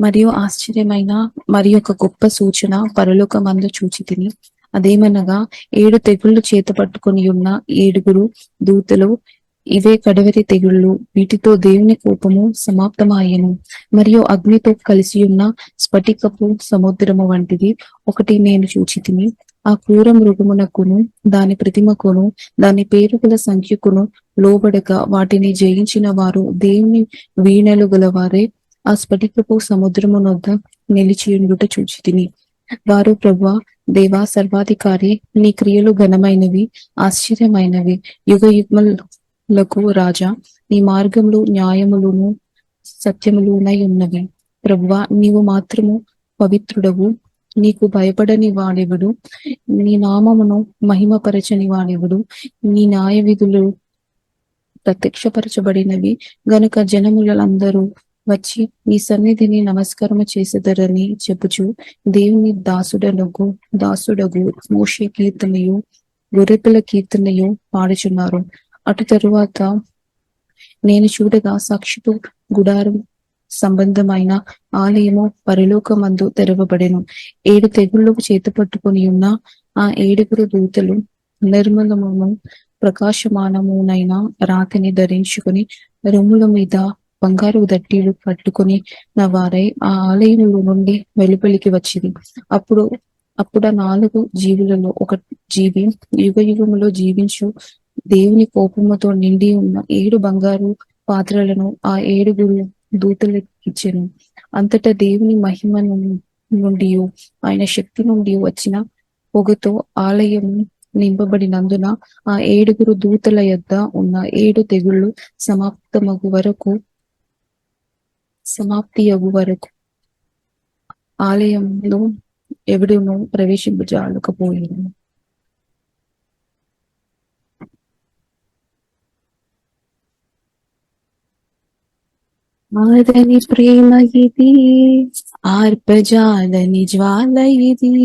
మరియు ఆశ్చర్యమైన మరి ఒక గొప్ప సూచన పరలోకమందు చూచితిని. అదేమనగా 7 తెగుళ్లు చేత పట్టుకొని ఉన్న 7 దూతలు, ఇవే కడవరి తెగుళ్ళు, వీటితో దేవుని కోపము సమాప్తమాయెను. మరియు అగ్నితో కలిసి ఉన్న స్ఫటికపు సముద్రము వంటిది ఒకటి నేను చూచితిని. ఆ క్రూర మృగమునకును దాని ప్రతిమకును దాని పేరుగల సంఖ్యకును లోబడక వాటిని జయించిన వారు దేవుని వీణలు గలవారే ఆ స్ఫటికపు సముద్రమునొద్ద నిలిచియుండుట చూచితిని. వారు, ప్రభువా, దేవా, సర్వాధికారి, నీ క్రియలు ఘనమైనవి, ఆశ్చర్యమైనవి, యుగ యుగములకు రాజా, నీ మార్గములు న్యాయములును సత్యములునై ఉన్నవి. ప్రభువా, నీవు మాత్రము పవిత్రుడవు. నీకు భయపడని వాడెవడు? నీ నామమును మహిమపరచని వాడెవడు? నీ న్యాయ విధులు ప్రత్యక్షపరచబడినవి గనుక జనములందరూ వచ్చి నీ సన్నిధిని నమస్కారము చేసెదరని చెప్పుచు దేవుని దాసుడగు మోషే కీర్తనయు గొర్రెపిల్ల కీర్తనయు పాడుచున్నారు. అటు తరువాత నేను చూడగా సాక్షిపు గుడారం సంబంధమైన ఆలయము పరలోకమందు తెరవబడెను. 7 తెగుళ్లకు చేత పట్టుకొని ఉన్న ఆ 7 దూతలు నిర్మలమును ప్రకాశమానమునైన రాతిని ధరించుకొని రొమ్ముల మీద బంగారు దట్టీలు పట్టుకొని నా వారై ఆ ఆలయములో నుండి వెలుపలికి వచ్చింది. అప్పుడు ఆ 4 జీవులలో ఒక జీవి యుగ యుగములో జీవించు దేవుని కోపముతో నిండి ఉన్న 7 బంగారు పాత్రలను ఆ 7 దూతలకు ఇచ్చెను. అంతటా దేవుని మహిమ నుండి ఆయన శక్తి నుండి వచ్చిన పొగతో ఆలయం నింపబడినందున ఆ 7 దూతల యొద్ద ఉన్న 7 తెగుళ్ళు సమాప్తియగు వరకు ఆలయంలో ఎవడును ప్రవేశింపజాలకపోయాను. ఆరని ప్రేమ ఇది, ఆర్పజాలని జ్వాల ఇది.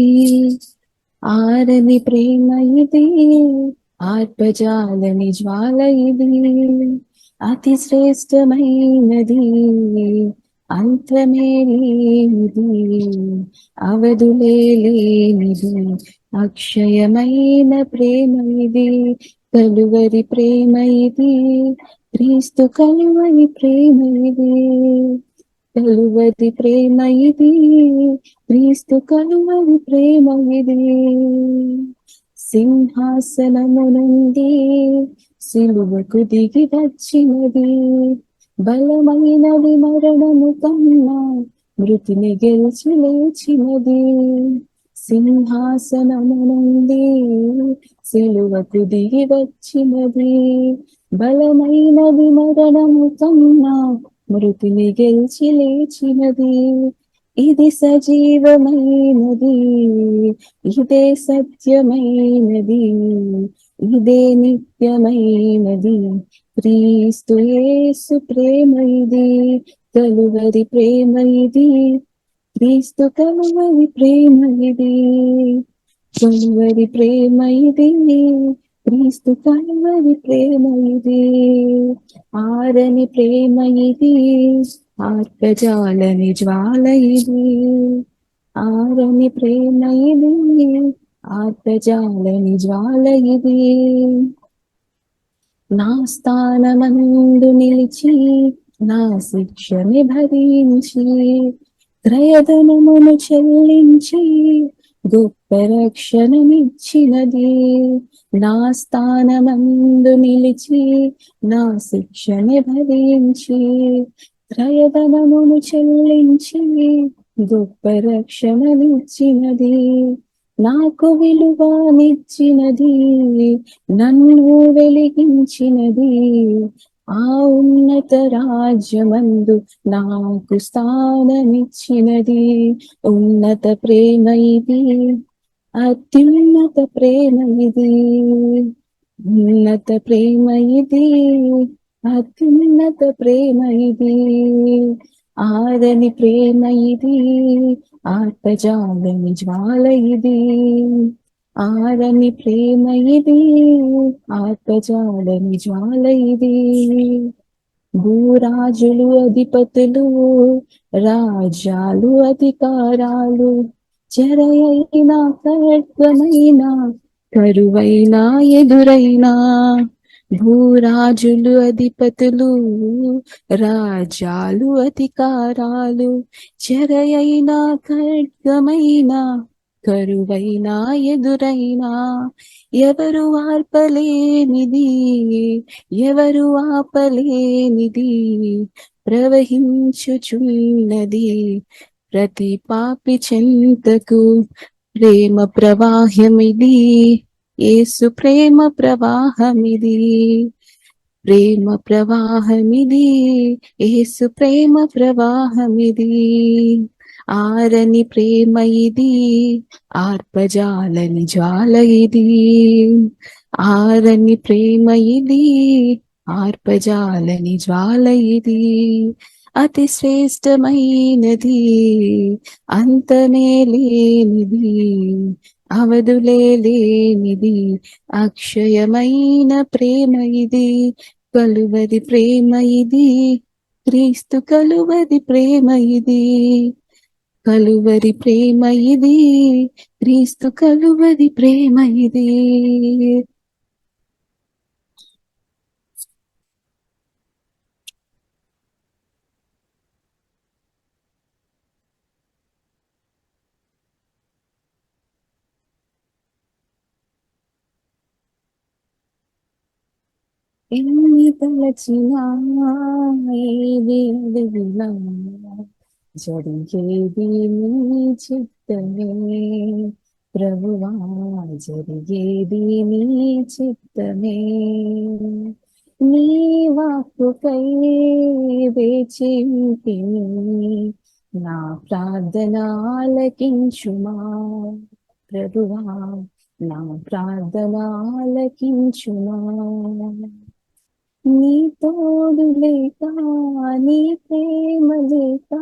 ఆరని ప్రేమ ఇది, ఆర్పజాలని జ్వాల ఇది. అతి శ్రేష్టమైనది, అంతమే లేనిది, అవధులే లేనిది, అక్షయమైన ప్రేమ ఇది. కలువరి ప్రేమ ఇది, క్రీస్తు కలువరి ప్రేమ ఇది. కలువరి ప్రేమ ఇది, క్రీస్తు కలువరి ప్రేమ ఇది. సింహాసనము నుండి సిలువకు దిగి వచ్చినది, బలమైనది మరణము కన్నా మృతిని గెలిచి లేచినది. సింహాసనము నుండి సిలువకు దిగి వచ్చినది, బలమైనది మరణము కన్నా మృతిని గెలిచి లేచినది. ఇది సజీవమైనది, ఇదే సత్యమైనది, ఇదే నిత్యమైనది, క్రీస్తు యేసు ప్రేమ ఇది. కలువరి ప్రేమ ఇది, క్రీస్తు కలువరి ప్రేమ ఇది. కలువరి ప్రేమ ఇది, క్రీస్తు కలువరి ప్రేమ ఇది. ఆరని ప్రేమ ఇది, ఆర్పజాలని జ్వాల ఇది. ఆరని ప్రేమ ఇది, ఆర్పజాలని జ్వాల ఇది. నా స్థానమందు నిలిచి నా శిక్షని భరించి క్రయధనమును చెల్లించి గొప్ప రక్షణనిచ్చినది. నా స్థానమందు నిలిచి నా శిక్షని భరించి క్రయధనమును చెల్లించి గొప్ప రక్షణనిచ్చినది. నాకు విలువనిచ్చినది, నన్ను వెలిగించినది. ఆ ఉన్నత రాజ్యమందు నాకు స్థానమిచ్చినది. ఉన్నత ప్రేమ ఇది, అత్యున్నత ప్రేమ ఇది. ఉన్నత ప్రేమ ఇది, అత్యున్నత ప్రేమ ఇది. ఆరని ప్రేమ ఇది, ఆర్పజాలని జ్వాల ఇది. ఆరని ప్రేమ ఇది, ఆర్పజాలని జ్వాల ఇది. భూరాజులు అధిపతులు రాజ్యాలు అధికారాలు చెరయైన ఖడ్గమైన కరువైన ఎదురైనా భూరాజులు అధిపతులు రాజ్యాలు అధికారాలు చెరయైన ఖడ్గమైన కరువైనా ఎదురైనా ఎవరు ఆర్పలేనిది ఎవరు ఆపలేనిది ప్రవహించుచున్నది ప్రతి పాపి చెంతకు ప్రేమ ప్రవాహమిది యేసు ప్రేమ ప్రవాహమిది ప్రేమ ప్రవాహమిది యేసు ప్రేమ ప్రవాహమిది ఆరని ప్రేమ ఇది ఆర్పజాలని జ్వాల ఇది ఆరని ప్రేమ ఇది ఆర్పజాలని జ్వాల ఇది అతి శ్రేష్టమైనది అంతమే లేనిది అవధులే లేనిది అక్షయమైన ప్రేమ ఇది కలువది ప్రేమ ఇది క్రీస్తు కలువది ప్రేమ ఇది కలువరి ప్రేమ ఇది క్రీస్తు కలువది ప్రేమ ఇది ఎన్ని తలచినా ఏది అడిగినా జరిగేది నీ చిత్తమే ప్రభువా జరిగేది నీ చిత్తమే నీ వాక్కుకై వేచి ఉంటిని నా ప్రార్థన ఆలకించుమా ప్రభువా నా ప్రార్థన ఆలకించుమా నీ తోడు లేక నీ ప్రేమ లేక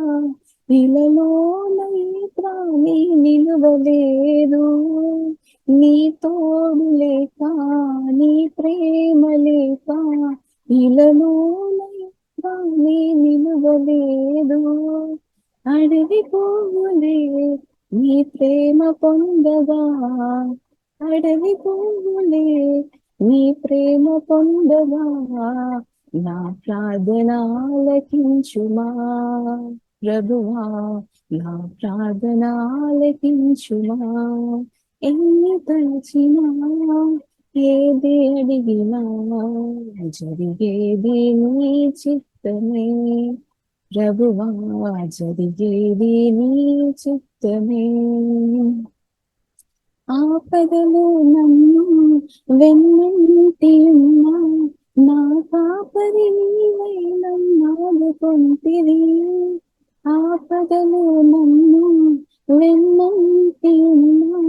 ఇలలో నై ప్రాణి నిలువలేదు నీ తోడు లేక నీ ప్రేమ లేక ఇలలో నై ప్రాణి నిలువలేదు అడవి పువ్వులే నీ ప్రేమ పొందగా అడవి పువ్వులే నీ ప్రేమ పొందగా నా ప్రార్థన ఆలకించుమా ప్రభువా నా ప్రార్థన ఆలకించుమా ఎన్ని తలచినా ఏది అడిగినా జరిగేది నీ చిత్తమే ప్రభువా జరిగేది నీ చిత్తమే ఆపదలు నన్ను వెన్నంటి ఉన్నా నా కాపరి నీవై నన్నాదుకొంటివి ఆపదలు నన్ను వెన్నంటి ఉన్నా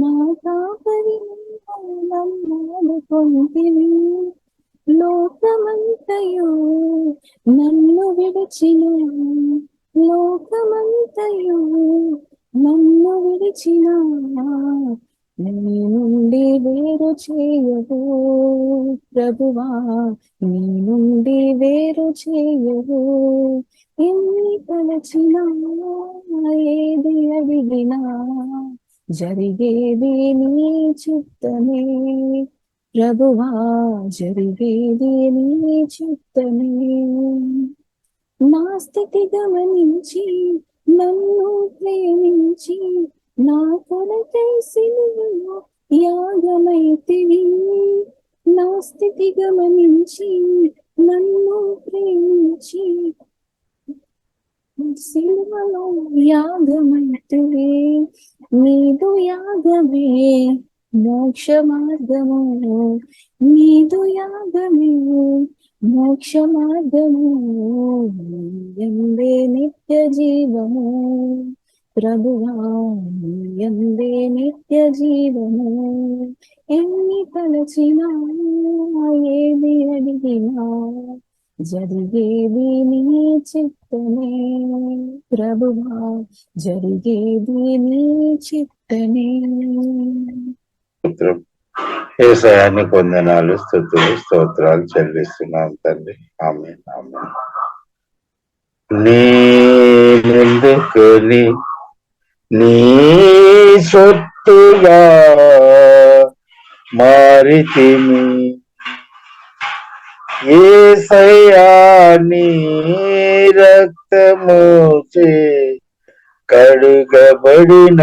నా కాపరి నీవై నన్నాదుకొంటివి లోకమంతయు నన్ను విడిచిన లోకమంతయు నన్ను విడిచిన నీ నుండి వేరు చేయవు ప్రభువా నీ నుండి వేరు చేయవు ఎన్ని తలచినా ఏది అడిగినా జరిగేది నీ చిత్తమే ప్రభువా జరిగేది నీ చిత్తమే నా స్థితి గమనించి నన్ను ప్రేమించి నా కొరకై సిలువలో యాగమైతివి నా స్థితి గమనించి నన్ను ప్రేమించి సిలువలో యాగమైతివి నీదు యాగమే మోక్ష మార్గము నీదు యాగమే మోక్ష మార్గము ఎందే నిత్య జీవము ప్రభువా ఎందే నిత్య జీవము ఎన్ని తలచినా ఏది అడిగినా జరిగేది నీ చిత్తమే ప్రభువా జరిగేది నీ చిత్తమే యేసయ్యాని వందనాలు, స్తుతులు, స్తోత్రాలు చెల్లిస్తున్నాం తండ్రి. ఆమేన్, ఆమేన్. నేనెందుకుని నీ సొత్తుగా మారితిని, యేసయ్యా నీ రక్తముచే కడుగబడినందున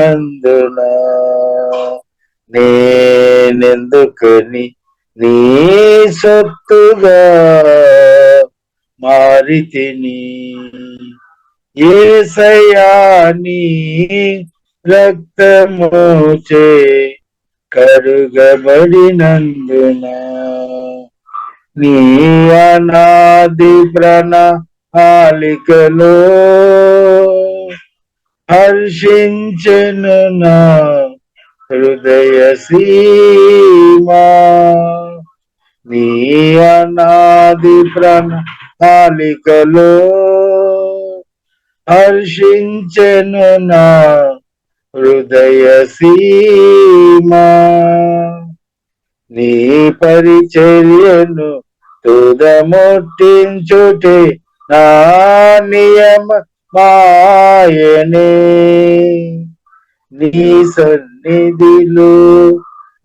నేనెందుకుని నీ సొత్తుగా మారితిని, యేసయ్యా నీ రక్తముచే కడుగబడినందున నీ అనాది ప్రణాళికలో హర్షించెను నా హృదయ సీమా, నీ అనాది ప్రణాళికలో హర్షించెను నా హృదయ సీమా, నీ పరిచర్యను తుదముట్టించుటే నా నియమ మాయనే, నీ సన్నిధిలో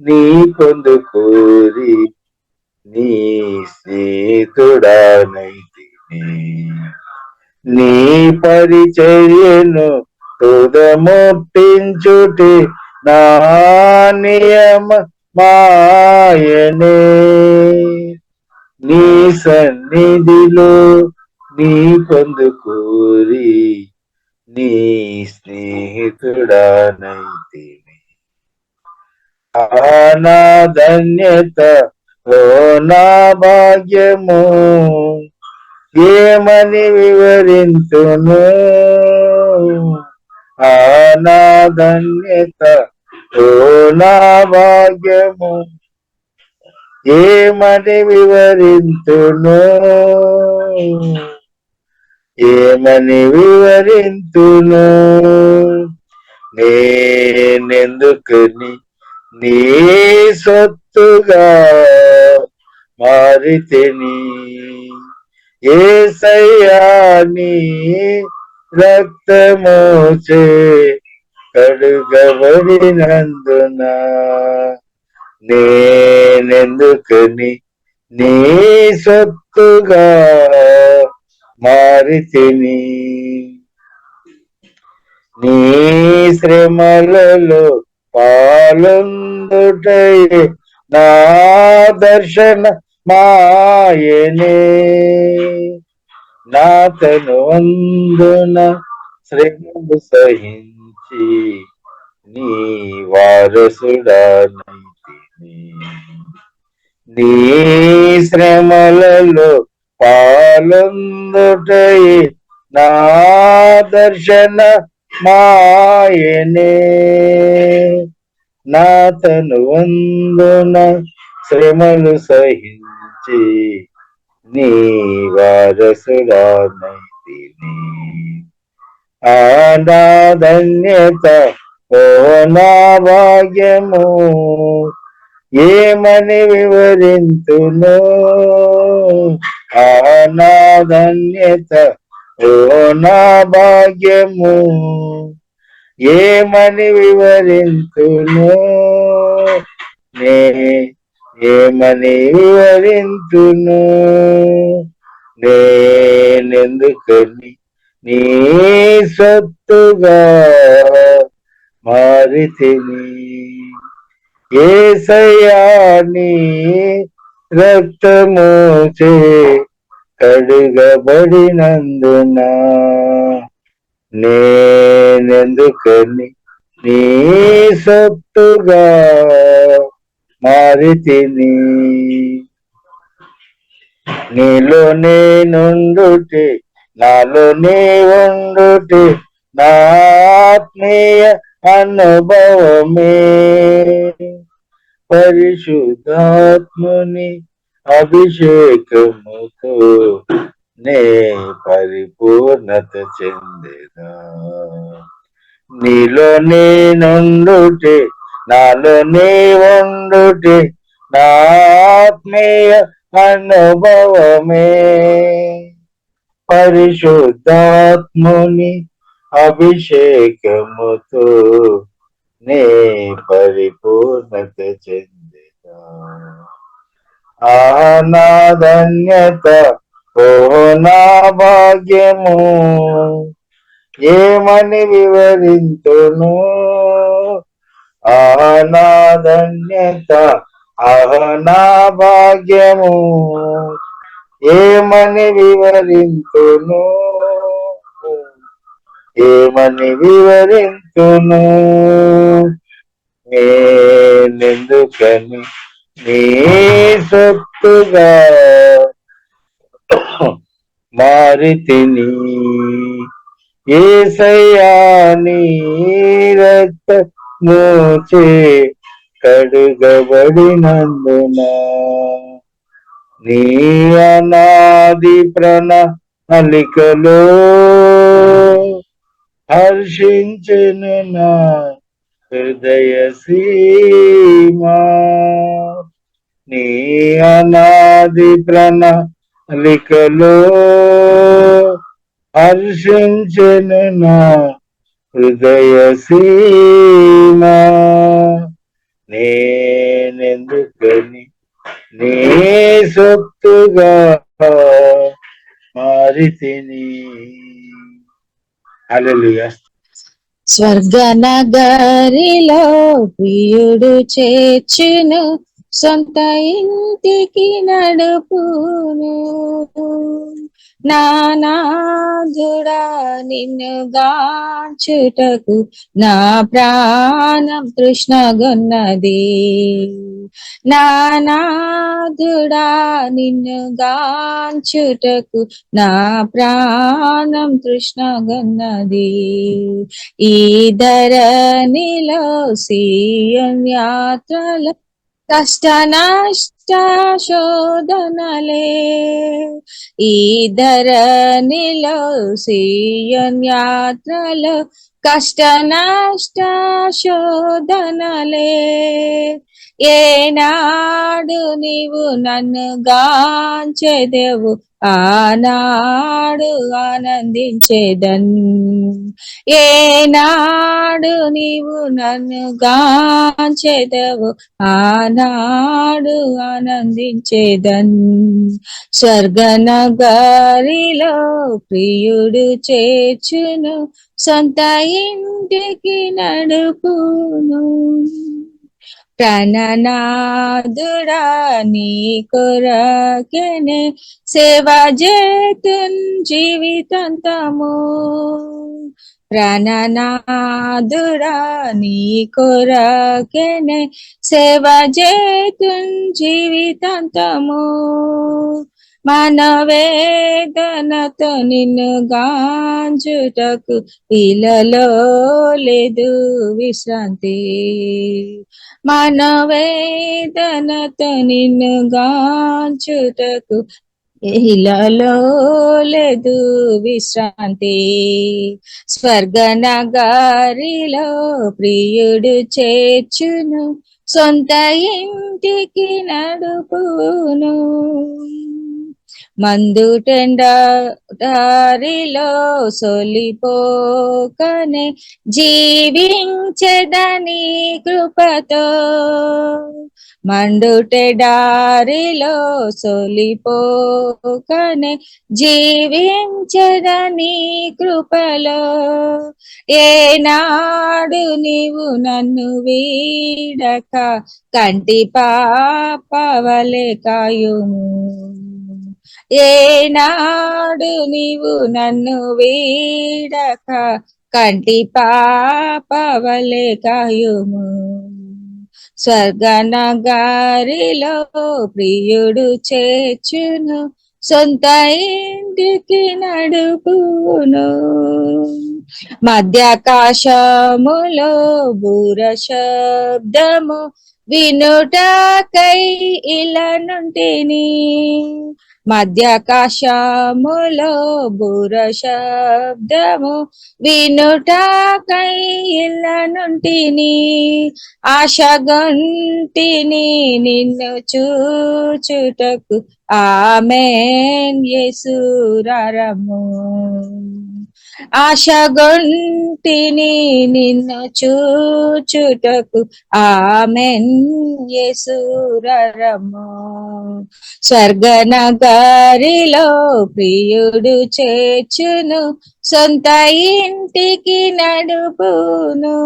నీ పొందుకోరి నీ స్నేహితుడానైతిని, నీ పరిచర్యను తుదముట్టించుటే నా నియమ మాయనే, నీ సన్నిధిలో నీ పొందుకోరి నీ స్నేహితుడానైతిని. నా ధన్యత ఓ నా భాగ్యము ఏమని వివరింతును, నా ధన్యత ఓ నా భాగ్యము ఏమని వివరింతును, ఏమని వివరింతును, నేనెందుకుని నీ సొత్తుగా మారితిని, యేసయ్యా నీ రక్తముచే కడుగబడినందున నేనెందుకుని నీ సొత్తుగా మారితిని, నీ శ్రమలలో పాలొందుటై నా దర్శన మాయనే, నా తను అందున శ్రమలు సహించి నీ వారసుడానైతిని, నీ శ్రమలలో పాలొందుటై నా దర్శన మాయనే, నా తను అందున శ్రమలు సహించి నీ వారసుడానైతిని, నా ధన్యత ఓ నా భాగ్యము ఏమని వివరింతును, నా ధన్యత ఓ నా భాగ్యము ఏమని వివరింతును, ఏమని వివరింతును, నేనెందుకని నీ సొత్తుగా మారితిని, యేసయ్యా నీ రక్తముచే కడుగబడినందున నేనెందుకని నీ సొత్తుగా మారితిని, నీలో నేనుండుటే నాలో నీ ఉండుటే నా ఆత్మీయ అనుభవమే, పరిశుద్ధాత్ముని అభిషేకముతో నే పరిపూర్ణత చెందేదా, నీలో నేనుండుటే నాలో నీ ఉండుటే నా ఆత్మీయ అనుభవమే పరిశుద్ధాత్ముని అభిషేకముతో నే పరిపూర్ణత చెందినా. నా ధన్యత ఓ నా భాగ్యము ఏమని వివరింతును. నా ధన్యత నా భాగ్యము ఏమని వివరింతును. ఏమని వివరింతును. నేనెందుకని నీ సొత్తుగా మారితిని. యేసయ్యా నీ రక్తముచే కడుగబడినందున నీ అనాది ప్రణాళికలో హర్షించెను నా హృదయ సీమా. నీ అనాది ప్రణాళికలో హర్షించెను నా హృదయ సీమా. నేనెందుకని నీ సొత్తుగా మారితిని. హల్లెలూయా. స్వర్గ నగరిలో ప్రియుడు చేర్చును, సొంత ఇంటికి నడుపును. నానాదుడా నిన్ను గాంచుటకు నా ప్రాణం తృష్ణగొన్నది. నానాదుడా నిన్ను గాంచుటకు నా ప్రాణం తృష్ణగొన్నది. ఈ ధరణిలో సీయోను యాత్రలో కష్ట నష్ట శోధనలే. ఈ ధరణిలో సీయోను యాత్రలో కష్ట నష్ట శోధనలే. ఏనాడు నీవు నన్ను గాంచెదవు ఆనాడు ఆనందించేదన్. ఏనాడు నీవు నన్ను గాంచెదవు ఆనాడు ఆనందించేదన్. స్వర్గనగరిలో ప్రియుడు చేర్చును, సొంత ఇంటికి నడుపును. ప్రాణనాథుడా నీ కొరకెనే సేవ చేతున్ జీవితాంతము. ప్రాణనాథుడా నీ కొరకెనే సేవ చేతున్ జీవితాంతము. మనవేదనతో నిన్ను గాంచుటకు ఇలలో లేదు విశ్రాంతి. మనవేదనతో నిన్ను గాంచుటకు ఇలలో లేదు విశ్రాంతి. స్వర్గనగరిలో ప్రియుడు చేర్చును, సొంత ఇంటికి నడుపును. మందుటెండారిలో సొలిపోకనే జీవించెదని కృపతో. మండుటెడారిలో సొలిపోకనే జీవించెదని కృపలో. ఏనాడు నీవు నన్ను వీడక కంటి పాపవలె కాయుము. ఏనాడు నీవు నన్ను వీడక కంటి పాపవలె కాయుము. స్వర్గనగరిలో ప్రియుడు చేర్చును, సొంత ఇంటికి నడుపును. మధ్యాకాశములో బూర శబ్దము వినుటకై ఇలనుంటిని, మధ్యాకాశములో బుర శబ్దము వినుటకై ఇలనుంటిని, ఆశగొంటిని నిన్ను చూచుటకు, ఆమేన్ యేసు రరము. ఆశగొంటిని నిన్ను చూచుటకు, ఆమేన్ యేసు రరము. స్వర్గనగరిలో ప్రియుడు చేర్చును, సొంత ఇంటికి నడుపును.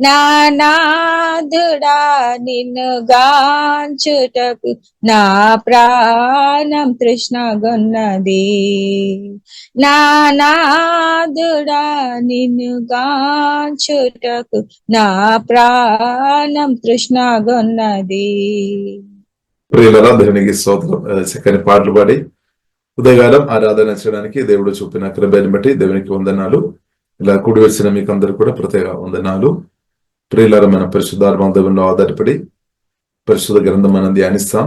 నానాదుడా నిన్ను గాంచుటకు, నా ప్రాణం తృష్ణగొన్నది. నానాదుడా నిన్ను గాంచుటకు, నా ప్రాణం తృష్ణగొన్నది. ప్రియులరా, దేవునికి స్తోత్రం. చక్కని పాటలు పాడి ఉదయకాలం ఆరాధన చేయడానికి దేవుడు చూపిన కృపను బట్టి దేవునికి వందనాలు. ఇలా కూడి వచ్చిన మీకు అందరూ కూడా ప్రత్యేక వందనాలు. ప్రియులరా, మన పరిశుద్ధాత్మ దేవునిలో ఆధారపడి పరిశుద్ధ గ్రంథం మనం ధ్యానిస్తాం.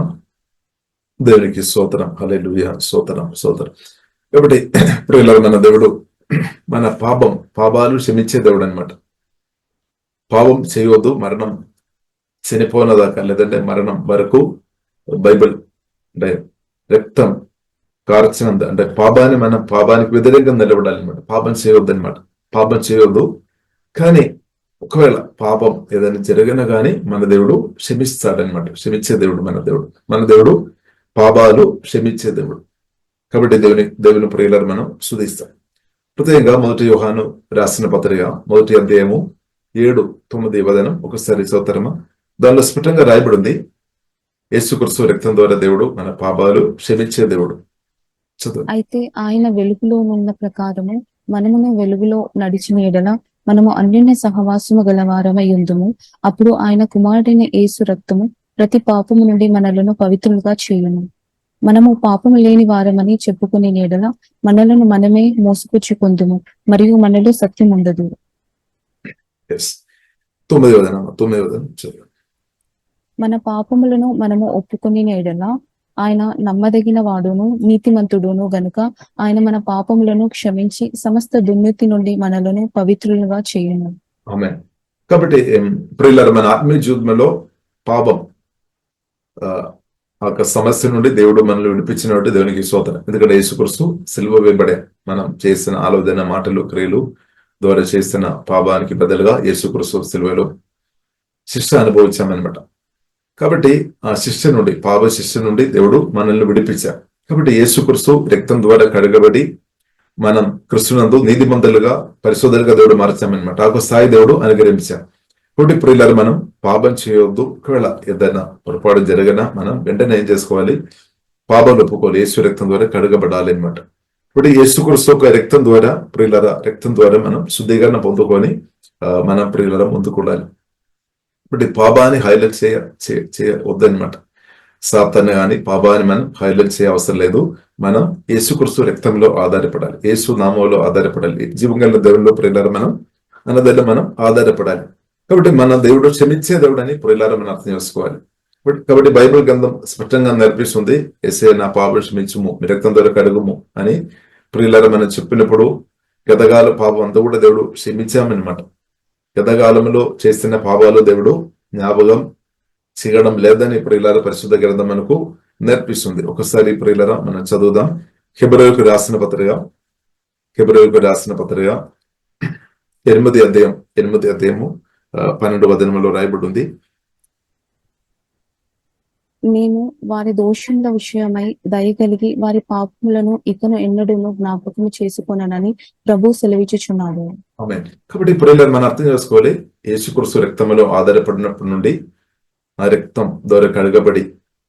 దేవునికి స్తోత్రం. హల్లెలూయా. స్తోత్రం స్తోత్రం. కాబట్టి ప్రియులరా, మన దేవుడు మన పాపాలు క్షమించే దేవుడు అన్నమాట. పాపం చేయవద్దు, మరణం చనిపోనదాకా లేదంటే మరణం వరకు బైబిల్ అంటే రక్తం కార్చినంత అంటే పాపానికి వ్యతిరేకంగా నిలబడాలి అనమాట. పాపం చేయవద్దు అనమాట. పాపం చేయవద్దు. కానీ ఒకవేళ పాపం ఏదైనా జరిగినా కానీ మన దేవుడు క్షమిస్తాడనమాట. క్షమించే దేవుడు మన దేవుడు పాపాలు క్షమించే దేవుడు. కాబట్టి దేవుని ప్రియులను మనం స్తుతిస్తాం. ప్రత్యేకంగా 1 యోహాను రాసిన పత్రిక 1వ అధ్యాయము 7, 9 వదనం ఒకసారి చదువుతారమ్మా. దానిలో స్ఫుటంగా రాయబడి ఉంది, యేసుక్రీస్తు రక్తం ద్వారా దేవుడు మన పాపాలు క్షమించే దేవుడు. చదువు. అయితే ఆయన వెలుగులో ఉన్న ప్రకారము మనమును వెలుగులో నడిచిన ఎడల మనము అన్యోన్య సహవాసము గలవారమై ఉందుము. అప్పుడు ఆయన కుమారుడైన యేసు రక్తము ప్రతి పాపము నుండి మనలను పవిత్రులుగా చేయును. మనము పాపము లేని వారమని చెప్పుకునే ఎడల మనలను మనమే మోసపుచ్చుకొందుము, మరియు మనలో సత్యం ఉండదు. 9వ వదనం చదువు. మన పాపములను మనము ఒప్పుకొని ఎడల ఆయన నమ్మదగిన వాడును నీతిమంతుడును గనుక ఆయన మన పాపములను క్షమించి సమస్త దుర్నీతి నుండి మనలను పవిత్రులుగా చేయును. ఆమేన్. కాబట్టి ప్రియులారా, మన ఆత్మీయ జీవితంలో పాపం ఆ సమస్య నుండి దేవుడు మనల్ని విడిపించినట్టు దేవునికి స్తోత్రం. ఎందుకంటే యేసుక్రీస్తు సిలువ వేయబడే మనం చేసిన ఆలోచన, మాటలు, క్రియలు ద్వారా చేసిన పాపానికి బదులుగా యేసుక్రీస్తు సిలువలో శిక్ష అనుభవించామన్నమాట. కాబట్టి ఆ శిక్ష నుండి, పాప శిక్ష నుండి దేవుడు మనల్ని విడిపించారు. కాబట్టి యేసుక్రీస్తు రక్తం ద్వారా కడగబడి మనం క్రీస్తునందు నీతిమంతులుగా పరిశుద్ధులుగా దేవుడు మార్చామన్నమాట. ఆ స్థాయి దేవుడు అనుగ్రహించారు. కాబట్టి ప్రియులారా, మనం పాపం చేయవద్దు. ఒకవేళ ఏదైనా పొరపాటు జరిగినా మనం వెంటనే ఏం చేసుకోవాలి? పాపం ఒప్పుకోవాలి. యేసు రక్తం ద్వారా కడగబడాలి అనమాట. ఇప్పుడు యేసుక్రీస్తు యొక్క రక్తం ద్వారా, ప్రియులారా, రక్తం ద్వారా మనం శుద్ధీకరణ పొందుకొని మనం ప్రియులారా ముందుకుండాలి. ఇప్పుడు పాపాన్ని హైలైట్ చేయవద్దనమాట. సాతాన్ని కానీ పాపాన్ని మనం హైలైట్ చేయ అవసరం లేదు. మనం యేసుక్రీస్తు రక్తంలో ఆధారపడాలి, యేసు నామంలో ఆధారపడాలి. జీవంగల దేవుల్లో ప్రియులారా మనం అన్నదాన్ని మనం ఆధారపడాలి. కాబట్టి మన దేవుడు క్షమించే దేవుడు అని ప్రియులారా మనం అర్థం చేసుకోవాలి. కాబట్టి బైబిల్ గ్రంథం స్పష్టంగా నేర్పిస్తుంది, యేసయ్య నా పాపం క్షమించుము, మీ రక్తం ద్వారా కడుగుము అని ప్రియులారా మనం చెప్పినప్పుడు గతకాల పాపం అంతా కూడా దేవుడు క్షమించామన్నమాట. గతకాలంలో చేసిన పాపాలు దేవుడు జ్ఞాపకం చేయడం లేదని ప్రియులారా పరిశుద్ధ గ్రంథం మనకు నేర్పిస్తుంది. ఒకసారి ప్రియులారా మనం చదువుదాం. హెబ్రోయులకు రాసిన పత్రిక 8వ అధ్యాయము 12వ వచనంలో రాయబడి ఉంది, నేను వారి దోషముల విషయమై దయగలిగి వారి పాపములను ఇకను ఎన్నడూను జ్ఞాపకము చేసుకొననని ప్రభు సెలవిచ్చుచున్నాడు. ఆమేన్. కాబట్టి ప్రియులారా మనం అర్థం చేసుకోవాలి, యేసుక్రీస్తు రక్తంలో ఆధారపడినప్పటి నుండి ఆ రక్తం ద్వారా కడగబడి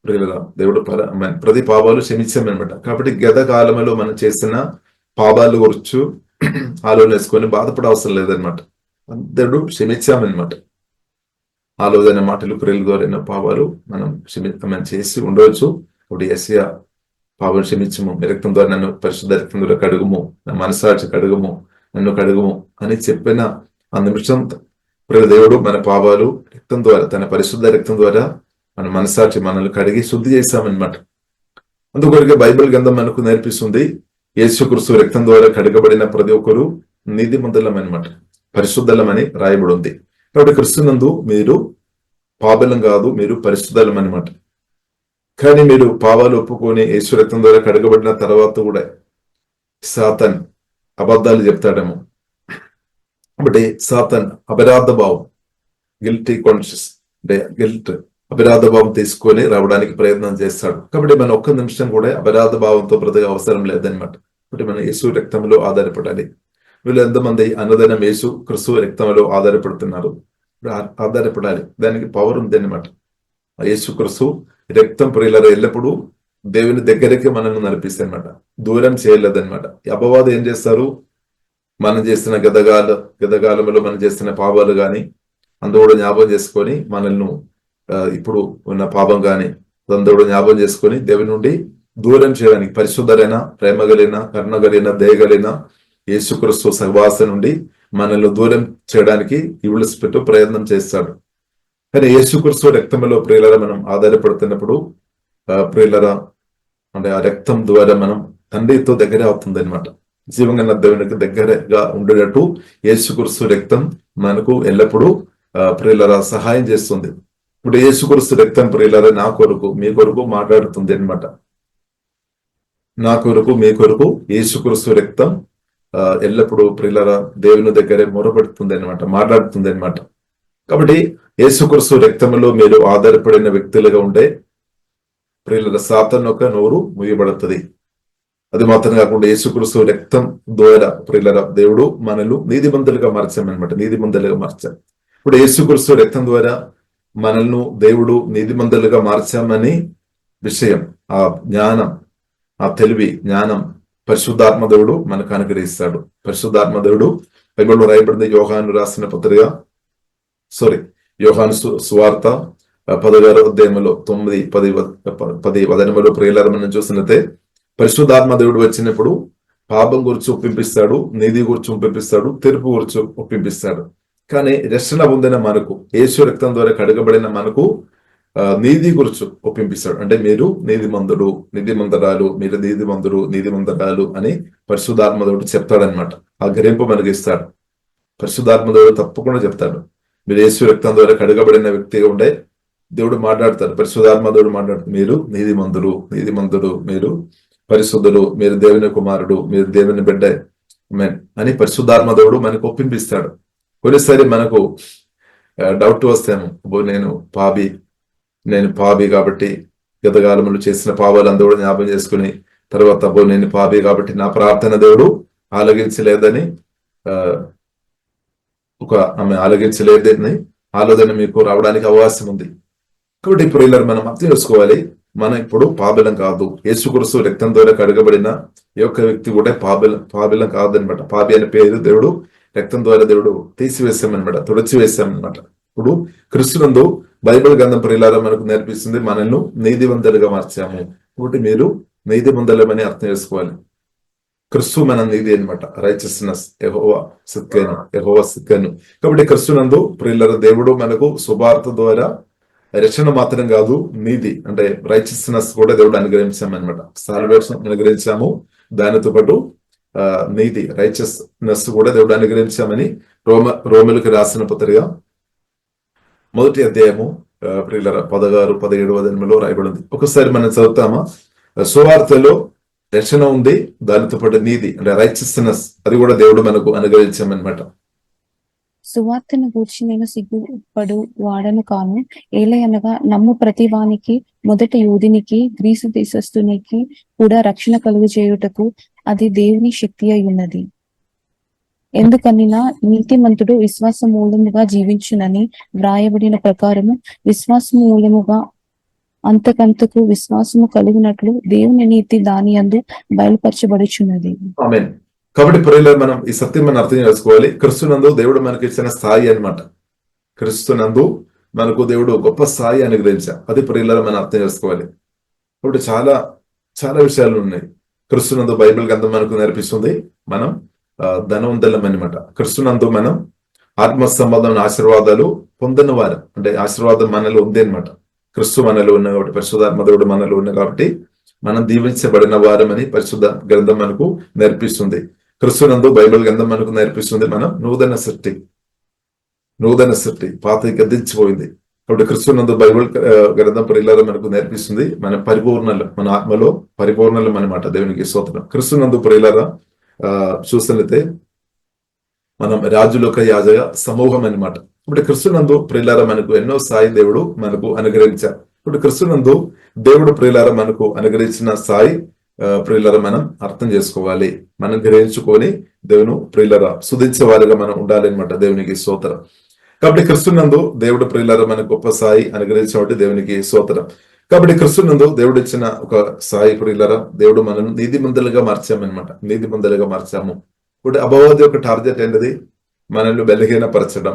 ప్రియులారా దేవుడు ప్రతి పాపాలు క్షమించామన్నమాట. కాబట్టి గత కాలంలో మనం చేసిన పాపాలు గురించి ఆలోచన వేసుకొని బాధపడే అవసరం లేదనమాట. దేవుడు క్షమించామన్నమాట. ఆలోచన, మాటలు, క్రియల ద్వారా పాపాలు మనం చేసి ఉండవచ్చు. ఇప్పుడు యేసయ్య పాపం క్షమించము, మీ రక్తం ద్వారా నన్ను పరిశుద్ధ రక్తం ద్వారా కడుగుము, నా మనసాక్షి కడుగుము, నన్ను కడుగుము అని చెప్పిన ఆ నిమిషం దేవుడు మన పాపాలు రక్తం ద్వారా, తన పరిశుద్ధ రక్తం ద్వారా మన మనసాక్షి మనల్ని కడిగి శుద్ధి చేశామన్నమాట. అందుకొరకే బైబిల్ గ్రంథం మనకు నేర్పిస్తుంది, యేసుక్రీస్తు రక్తం ద్వారా కడగబడిన ప్రతి ఒక్కరు నీతిమంతులం అన్నమాట, పరిశుద్ధలమని రాయబడి ఉంది. కాబట్టి క్రీస్తునందు మీరు పాపలం కాదు, మీరు పరిశుద్ధలం అన్నమాట. కానీ మీరు పాపాలు ఒప్పుకొని యేసు రక్తం ద్వారా కడగబడిన తర్వాత కూడా సాతాన్ అబద్ధాలు చెప్తాడేమో. కాబట్టి సాతాన్ అపరాధ భావం, గిల్టీ కాన్షియస్ అంటే గిల్ట్, అపరాధ భావం తీసుకొని రావడానికి ప్రయత్నం చేస్తాడు. కాబట్టి మనం ఒక్క నిమిషం కూడా అపరాధ భావంతో బ్రతక అవసరం లేదనమాట. కాబట్టి మనం యేసు రక్తంలో ఆధారపడాలి. వీళ్ళు ఎంతమంది అన్నదనం యేసు క్రీస్తు రక్తంలో ఆధారపడుతున్నారు, ఆధారపడాలి. దానికి పవర్ ఉంది అనమాట. యేసు క్రీస్తు రక్తం ప్రియులారా ఎల్లప్పుడూ దేవుని దగ్గరికి మనల్ని నడిపిస్తాయి అనమాట, దూరం చేయలేదన్నమాట. అపవాది ఏం చేస్తారు, మనం చేస్తున్న గతకాలంలో మనం చేస్తున్న పాపాలు కానీ అందులో జ్ఞాపకం చేసుకొని మనల్ని ఇప్పుడు ఉన్న పాపం కానీ అందులో జ్ఞాపకం చేసుకొని దేవుని నుండి దూరం చేయడానికి, పరిశుద్ధరైన, ప్రేమగలిగిన, కరుణగలిగిన, దయగలిగిన యేసుక్రీస్తు సహవాసం నుండి మనల్ని దూరం చేయడానికి ఇవిలిసిపెట్టు ప్రయత్నం చేస్తాడు. కానీ యేసుక్రీస్తు రక్తంలో ప్రియులరా మనం ఆధారపడుతున్నప్పుడు ప్రియులరా అంటే ఆ రక్తం ద్వారా మనం తండ్రితో దగ్గర అవుతుంది అనమాట. జీవంగా దేవునికి దగ్గరగా ఉండేటట్టు యేసుక్రీస్తు రక్తం మనకు ఎల్లప్పుడూ ప్రియులరా సహాయం చేస్తుంది. ఇప్పుడు యేసుక్రీస్తు రక్తం ప్రియులరా నా కొరకు మీ కొరకు మాట్లాడుతుంది అనమాట. నా కొరకు మీ కొరకు యేసుక్రీస్తు రక్తం ఎల్లప్పుడూ ప్రియులరా దేవుని దగ్గరే మొరపెడుతుంది అనమాట, మాట్లాడుతుంది అనమాట. కాబట్టి యేసుక్రీస్తు రక్తంలో మీరు ఆధారపడిన వ్యక్తులుగా ఉంటే ప్రియులరా సాతాను యొక్క నోరు మూయబడుతుంది. అది మాత్రం కాకుండా యేసుక్రీస్తు రక్తం ద్వారా ప్రియులరా దేవుడు మనల్ని నీతిమంతులుగా మార్చామన్నమాట, నీతిమంతులుగా మార్చాం. ఇప్పుడు యేసుక్రీస్తు రక్తం ద్వారా మనల్ని దేవుడు నీతిమంతులుగా మార్చామని విషయం, ఆ జ్ఞానం, ఆ తెలివి, జ్ఞానం పరిశుద్ధాత్మ దేవుడు మనకు అనుగ్రహిస్తాడు. పరిశుద్ధాత్మ దేవుడు బైబిల్లో రాయబడింది, యోహాను రాసిన పత్రిక యోహాను సువార్త 16వ అధ్యాయంలో 9, 10 వచనములు ప్రియులారా మనం చూసినట్లయితే పరిశుద్ధాత్మ దేవుడు వచ్చినప్పుడు పాపం గురించి ఒప్పింపిస్తాడు, నీతి గురించి ఒప్పింపిస్తాడు, తీర్పు గురించి ఒప్పింపిస్తాడు. కానీ రక్షణ పొందిన మనకు, యేసు రక్తం ద్వారా కడగబడిన మనకు నీతి గురించి ఒప్పింపిస్తాడు. అంటే మీరు నీతిమంతుడు, నీతిమంతరాలు, మీరు నీతిమంతరాలు అని పరిశుద్ధాత్మ దేవుడు చెప్తాడనమాట. ఆ గ్రహింపు మనకి ఇస్తాడు. పరిశుద్ధాత్మ దేవుడు తప్పకుండా చెప్తాడు, మీరు యేసు రక్తం ద్వారా కడగబడిన వ్యక్తిగా ఉండే దేవుడు మాట్లాడతారు. పరిశుద్ధాత్మ దేవుడు మాట్లాడుతారు, మీరు నీతిమంతుడు, మీరు పరిశుద్ధులు, మీరు దేవుని కుమారుడు, మీరు దేవుని బిడ్డ అని పరిశుద్ధాత్మ దేవుడు మనకు ఒప్పింపిస్తాడు. కొన్నిసారి మనకు డౌట్ వస్తాము, నేను పాపి కాబట్టి గతకాలంలో చేసిన పాపాలంతా కూడా జ్ఞాపకం చేసుకుని తర్వాత నేను పాపి కాబట్టి నా ప్రార్థన దేవుడు ఆలగించలేదని ఆమె ఆలగించలేదని ఆలోచన మీకు రావడానికి అవకాశం ఉంది. కాబట్టి ప్రియులారా మనం అర్థం చేసుకోవాలి, మనం ఇప్పుడు పాపిలం కాదు. యేసుక్రీస్తు రక్తం ద్వారా కడగబడిన ఈ యొక్క వ్యక్తి కూడా పాపిలం కాదనమాట. పాపి అనే పేరు దేవుడు రక్తం ద్వారా దేవుడు తీసివేశామన్నమాట, తుడిచివేశామన్నమాట. ఇప్పుడు క్రీస్తునందు బైబిల్ గ్రంథం ప్రియులారా మనకు నేర్పిస్తుంది, మనల్ని నీతివంతులుగా మార్చాము. కాబట్టి మీరు నీతిమంతులమని అర్థం చేసుకోవాలి. క్రీస్తు మన నీతి అనమాట, రైచియస్నెస్, యెహోవా సిక్కను. కాబట్టి క్రీస్తునందు ప్రియులారా దేవుడు మనకు సువార్త ద్వారా రక్షణ మాత్రం కాదు, నీతి అంటే రైచియస్నెస్ కూడా దేవుడు అనుగ్రహించామన్నమాట. సాల్వేషన్ అనుగ్రహించాము, దానితో పాటు నీతి రైచియస్నెస్ కూడా దేవుడు అనుగ్రహించామని రోమిలకు రాసిన పత్రిక 1వ అధ్యాయము ప్రియులారా 16, 17 వచనంలో రాయబడింది. ఒకసారి మనం చదువుతామా? సువార్తలో రక్షణ ఉంది, దానితో పాటు నీతి అంటే రైచియస్నెస్ అది కూడా దేవుడు మనకు అనుగ్రహించామన్నమాట. సువార్తను గూర్చి నేను సిగ్గుపడు వాడను కాను, ఏలయనగా నమ్ము ప్రతి వానికి, మొదట యూదునికి గ్రీసు దేశస్థునికి కూడా రక్షణ కలుగు చేయుటకు అది దేవుని శక్తి అయి ఉన్నది. ఎందుకనినా నీతిమంతుడు విశ్వాస మూలముగా జీవించునని వ్రాయబడిన ప్రకారము విశ్వాస మూలముగా అంతకంతకు విశ్వాసము కలిగినట్లు దేవుని నీతి దాని యందు బయలుపరచబడుచున్నది. ఆమేన్. కాబట్టి ప్రియులారా మనం ఈ సత్యం మనం అర్థం చేసుకోవాలి. క్రీస్తునందు దేవుడు మనకి ఇచ్చిన స్థాయి అన్నమాట. క్రీస్తునందు మనకు దేవుడు గొప్ప స్థాయి అనుగ్రహించారు. అది ప్రియులారా మనం అర్థం చేసుకోవాలి. కాబట్టి చాలా చాలా విషయాలు ఉన్నాయి. క్రీస్తునందు బైబిల్ గ్రంథం మనకు నేర్పిస్తుంది మనం ధనవంతులం అన్నమాట. క్రీస్తునందు మనం ఆత్మ సంబంధమైన ఆశీర్వాదాలు పొందిన వారు, అంటే ఆశీర్వాదం మనలో ఉంది అనమాట. క్రిస్తు మనలో ఉన్న కాబట్టి, పరిశుద్ధాత్మ దేవుడు మనలో ఉన్న కాబట్టి మనం దీవించబడిన వారమని పరిశుద్ధ గ్రంథం మనకు నేర్పిస్తుంది. క్రిస్తునందు బైబిల్ గ్రంథం మనకు నేర్పిస్తుంది మనం నూతన సృష్టి, పాత గద్దించిపోయింది. కాబట్టి క్రిస్తునందు బైబిల్ గ్రంథం ప్రియులారా మనకు నేర్పిస్తుంది మన పరిపూర్ణలు, మన ఆత్మలో పరిపూర్ణలు అన్నమాట. దేవునికి స్తోత్రం. క్రిస్తునందు ప్రియులారా చూసినట్లయితే మనం రాజులోక యాజక సమూహం అన్నమాట. ఇప్పుడు క్రిస్తునందు ప్రియులారా మనకు ఎన్నో స్థాయి దేవుడు మనకు అనుగ్రహించారు. ఇప్పుడు క్రిస్తునందు దేవుడు ప్రియులారా మనకు అనుగ్రహించిన స్థాయి ప్రియులారా మనం అర్థం చేసుకోవాలి, మనం గ్రహించుకొని దేవుని ప్రియులారా స్తుతించే వారిగా మనం ఉండాలి అనమాట. దేవునికి స్తోత్రం. కాబట్టి క్రిస్తునందు దేవుడు ప్రియులారా మనకు గొప్ప స్థాయి అనుగ్రహించిన దేవునికి స్తోత్రం. కాబట్టి క్రిస్తునందు దేవుడు ఇచ్చిన ఒక స్థాయి ప్రియులారా, దేవుడు మనం నీతిమంతులుగా మార్చామన్నమాట. నీతిమంతులుగా మార్చాము. ఇప్పుడు అపవాది యొక్క టార్గెట్ ఏంటిది? మనల్ని బలహీనపరచడం,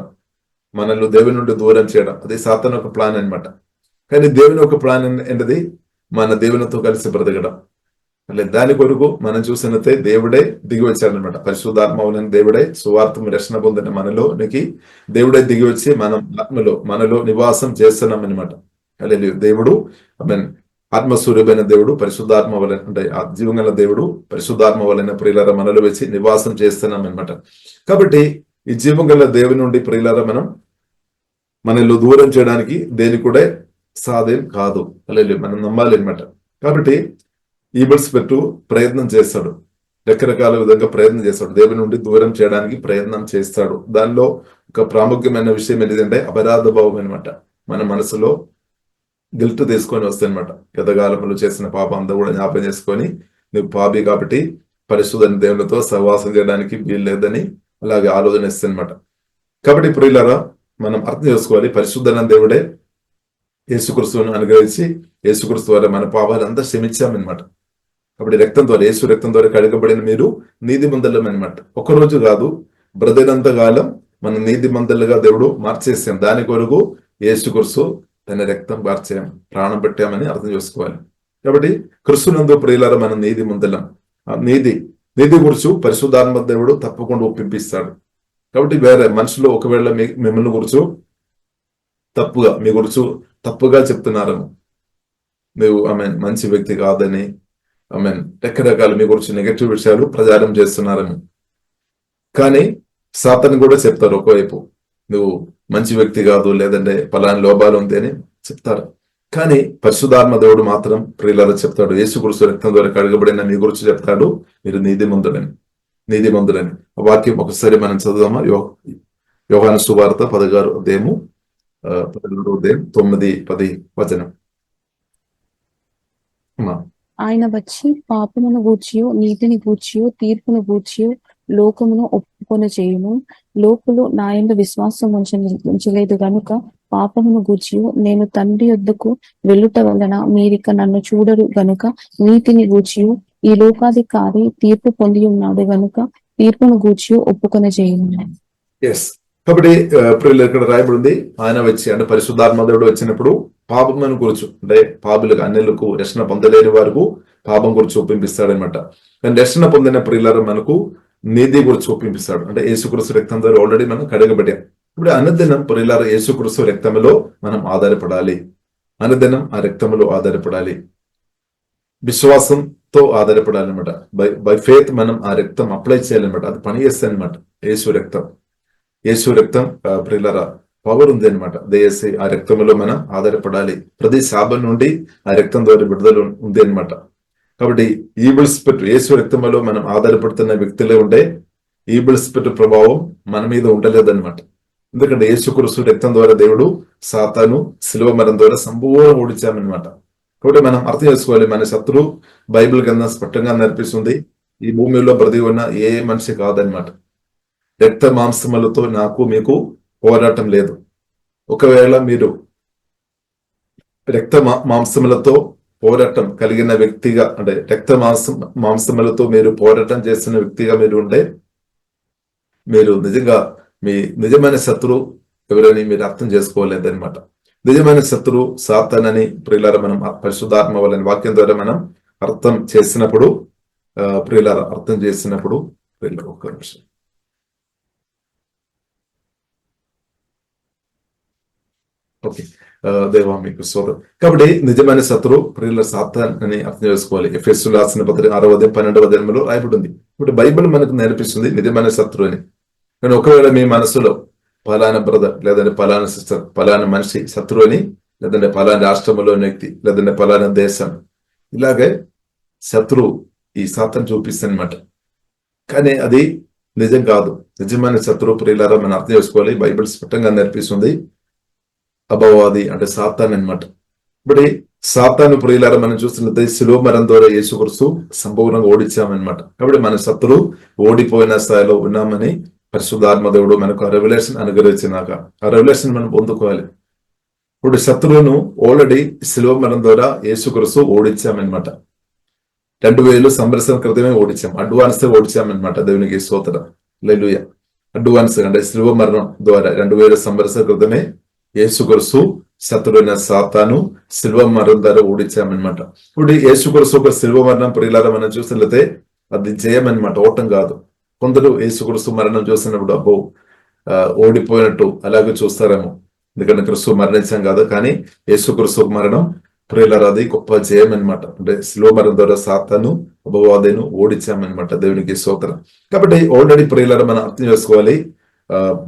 మనల్ని దేవుని నుండి దూరం చేయడం. అది సాతాను ఒక ప్లాన్ అన్నమాట. కానీ దేవుని ఒక ప్లాన్ ఏంటిది? మన దేవునితో కలిసి బ్రతకడం. దాని కొరకు మనం చూసినట్టే దేవుడే దిగి వచ్చాడనమాట. పరిశుద్ధాత్మ వలన దేవుడే సువార్తము రక్షణ పొందిన మనలోనికి దేవుడే దిగి వచ్చి మనం ఆత్మలో మనలో నివాసం చేస్తున్నాం అనమాట. దేవుడు ఆత్మస్వరూపమైన దేవుడు పరిశుద్ధాత్మ వలన, అంటే జీవంగల దేవుడు పరిశుద్ధాత్మ వలన ప్రియులారా మనలో వచ్చి నివాసం చేస్తున్నాం అనమాట. కాబట్టి ఈ జీవంగల దేవుని నుండి ప్రియులారా మనలో దూరం చేయడానికి దేని కూడా సాధ్యం కాదు. మనం నమ్మాలి అనమాట. కాబట్టి ఈబుల్స్ పెట్టు ప్రయత్నం చేస్తాడు, రకరకాల విధంగా ప్రయత్నం చేస్తాడు, దేవుని నుండి దూరం చేయడానికి ప్రయత్నం చేస్తాడు. దానిలో ఒక ప్రాముఖ్యమైన విషయం ఏంటంటే అపరాధ భావం అనమాట. మన మనసులో గిల్ట్ తీసుకొని వస్తాయి అనమాట. గతకాలంలో చేసిన పాపం అంతా కూడా జ్ఞాపకం చేసుకొని నువ్వు పాపి కాబట్టి పరిశుద్ధ దేవునితో సహవాసం చేయడానికి వీలు లేదని అలాగే ఆలోచన ఇస్తుంది అనమాట. కాబట్టి ప్రియులారా మనం అర్థం చేసుకోవాలి, పరిశుద్ధన దేవుడే యేసుక్రీస్తును అనుగ్రహించి యేసుక్రీస్తు ద్వారా మన పాపాలంతా క్షమించామన్నమాట. కాబట్టి రక్తం ద్వారా, యేసు రక్తం ద్వారా కడగబడిన మీరు నీతిమంతులం అనమాట. ఒకరోజు కాదు, బ్రతికినంత కాలం మనం నీతిమంతులుగా దేవుడు మార్చేసాం. దాని కొరకు యేసుక్రీస్తు తన రక్తం మార్చాం, ప్రాణం పెట్టామని అర్థం చేసుకోవాలి. కాబట్టి క్రిస్తునందు ప్రియులారా మనం నీతిమంతులం. నీతి గురించి పరిశుద్ధాత్మ దేవుడు తప్పకుండా ఒప్పింపిస్తాడు. కాబట్టి వేరే మనుషులు ఒకవేళ మిమ్మల్ని గురించి మీ గురించి తప్పుగా చెప్తున్నారని, నువ్వు మంచి వ్యక్తి కాదని, రకరకాల మీ గురించి నెగటివ్ విషయాలు ప్రచారం చేస్తున్నారని, కానీ సాతాను కూడా చెప్తారు ఒకవైపు నువ్వు మంచి వ్యక్తి కాదు, లేదంటే పలాని లోపాలు ఉంది అని చెప్తారు. కానీ పరిశుద్ధాత్మ దేవుడు మాత్రం ప్రియులారా చెప్తాడు, యేసుక్రీస్తు రక్తం ద్వారా కడగబడిన మీ గురించి చెప్తాడు మీరు నీతిమంతులని. ఆ వాక్యం ఒకసారి మనం చదువుదామా? యోహాను సువార్త 16వ అధ్యాయము 9-10 వచనం. ఆయన వచ్చి పాపమును గూర్చియో నీతిని గూర్చియో తీర్పును గూర్చియో లోకమును ఒప్పుకొని చేయును. లోకులు నా యందు విశ్వాసం ఉంచలేదు గనుక పాపమును గూర్చియో నేను తండ్రి యొద్దకు వెళ్ళుట వలన మీరిక నన్ను చూడరు గనుక నీతిని గూర్చియో ఈ లోకాధికారి తీర్పు పొంది ఉన్నాడు గనుక తీర్పును గూర్చియో ఒప్పుకొని చేయును. కాబట్టి ఇక్కడ రాయబడింది, ఆయన వచ్చి అంటే పరిశుద్ధాత్మ దేవుడు వచ్చినప్పుడు పాపమును గురించి, అంటే పాపులకు అన్యులకు రక్షణ పొందలేని వారికి పాపం గురించి ఒప్పింపిస్తాడనమాట. కానీ రక్షణ పొందిన ప్రియులారా మనకు నీతి గురించి ఒప్పింపిస్తాడు. అంటే యేసుక్రీస్తు రక్తం ద్వారా ఆల్రెడీ మనం కడగబడ్డాం. ఇప్పుడు అనుదినం ప్రియులారా యేసుక్రీస్తు రక్తంలో మనం ఆధారపడాలి. అనుదినం ఆ రక్తంలో ఆధారపడాలి, విశ్వాసంతో ఆధారపడాలి అనమాట. బై ఫేత్ మనం ఆ రక్తం అప్లై చేయాలన్నమాట. అది పని చేస్తాయి అనమాట. యేసు రక్తం ప్రియులారా పవర్ ఉంది అనమాట. దయచేసి ఆ రక్తంలో మనం ఆధారపడాలి. ప్రతి శాపం నుండి ఆ రక్తం ద్వారా విడుదల ఉంది అనమాట. కాబట్టి ఈబుల్ స్పిరిట్ యేసు రక్తంలో మనం ఆధారపడుతున్న వ్యక్తులే ఉంటే ఈబుల్ స్పిరిట్ ప్రభావం మన మీద ఉండలేదన్నమాట. ఎందుకంటే యేసుక్రీస్తు రక్తం ద్వారా దేవుడు సాతాను శిలువ మరణం ద్వారా సంపూర్ణ ఓడించామన్నమాట. కాబట్టి మనం అర్థం చేసుకోవాలి, మన శత్రువు బైబిల్ గ్రంథం స్పష్టంగా నేర్పిస్తుంది ఈ భూమిలో బ్రతికి ఉన్న ఏ మనిషి కాదనమాట. రక్త మాంసములతో నాకు మీకు పోరాటం లేదు. ఒకవేళ మీరు రక్త మాంసములతో పోరాటం కలిగిన వ్యక్తిగా, అంటే రక్త మాంసములతో మీరు పోరాటం చేస్తున్న వ్యక్తిగా మీరు ఉంటే మీరు నిజంగా మీ నిజమైన శత్రువు ఎవరని మీరు అర్థం చేసుకోలేదన్నమాట. నిజమైన శత్రువు సాతానని ప్రియులారా మనం పరిశుద్ధాత్మ వలన వాక్యం ద్వారా మనం అర్థం చేసినప్పుడు ఒక్క నిమిషం ఓకే, దేవా మీకు స్తోత్రం. కాబట్టి నిజమైన శత్రువు ప్రియుల సాతాన్ అని అర్థం చేసుకోవాలి. ఎఫెసు రాసిన పత్రిక 6-12 రాయబడి ఉంది. ఇప్పుడు బైబిల్ మనకు నేర్పిస్తుంది నిజమైన శత్రువు అని. కానీ ఒకవేళ మీ మనసులో పలానా బ్రదర్, లేదంటే పలానా సిస్టర్, పలానా మనిషి శత్రువు అని, లేదంటే పలానా రాష్ట్రంలోని వ్యక్తి, లేదంటే పలానా దేశం, ఇలాగే శత్రువు ఈ సాతాను చూపిస్తుంది అనమాట. కానీ అది నిజం కాదు. నిజమైన శత్రువు ప్రియులారా మనం అర్థం చేసుకోవాలి. బైబిల్ స్పష్టంగా నేర్పిస్తుంది అపవాది అంటే సాతాన్ అన్నమాట. ఇప్పుడు సాతాను ప్రియులారా మనం చూస్తున్నట్టు శిలువ మరణం ద్వారా యేసుక్రీస్తు సంపూర్ణంగా ఓడించామన్నమాట. కాబట్టి మన శత్రువు ఓడిపోయిన స్థాయిలో ఉన్నామని పరిశుద్ధాత్మ దేవుడు మనకు ఆ రెవల్యూషన్ అనుగ్రహించినాక ఆ రెవల్యూషన్ మనం పొందుకోవాలి. ఇప్పుడు శత్రువును ఆల్రెడీ శిలువ మరణం ద్వారా యేసుక్రీస్తు ఓడించామన్నమాట. 2000 సంవత్సరాల క్రితమే ఓడించాం, అడ్వాన్స్ ఓడించామన్నమాట. దేవునికి స్తోత్రం. హల్లెలూయా. అడ్వాన్స్ అంటే శిలువ మరణం ద్వారా 2000 సంవత్సరాల క్రితమే యేసుక్రీస్తు శత్రువైన సాతాను శిలువ మరణం ద్వారా ఓడించామన్నమాట. ఇప్పుడు యేసుక్రీస్తు ఒక శిలువ మరణం ప్రియులారా మనం చూసినట్లయితే అది జయం అన్నమాట, ఓటం కాదు. కొందరు యేసుక్రీస్తు మరణం చూసినప్పుడు అబ్బో ఓడిపోయినట్టు అలాగే చూస్తారేమో, ఎందుకంటే క్రీస్తు మరణించాం కాదు. కానీ యేసుక్రీస్తు మరణం ప్రియులారా అది గొప్ప జయం అన్నమాట. అంటే శిలువ మరణం ద్వారా సాతాను అపవాదిని ఓడించామన్నమాట. దేవునికి స్తోత్రం. కాబట్టి ఆల్రెడీ ప్రియులారా మనం అర్థం చేసుకోవాలి,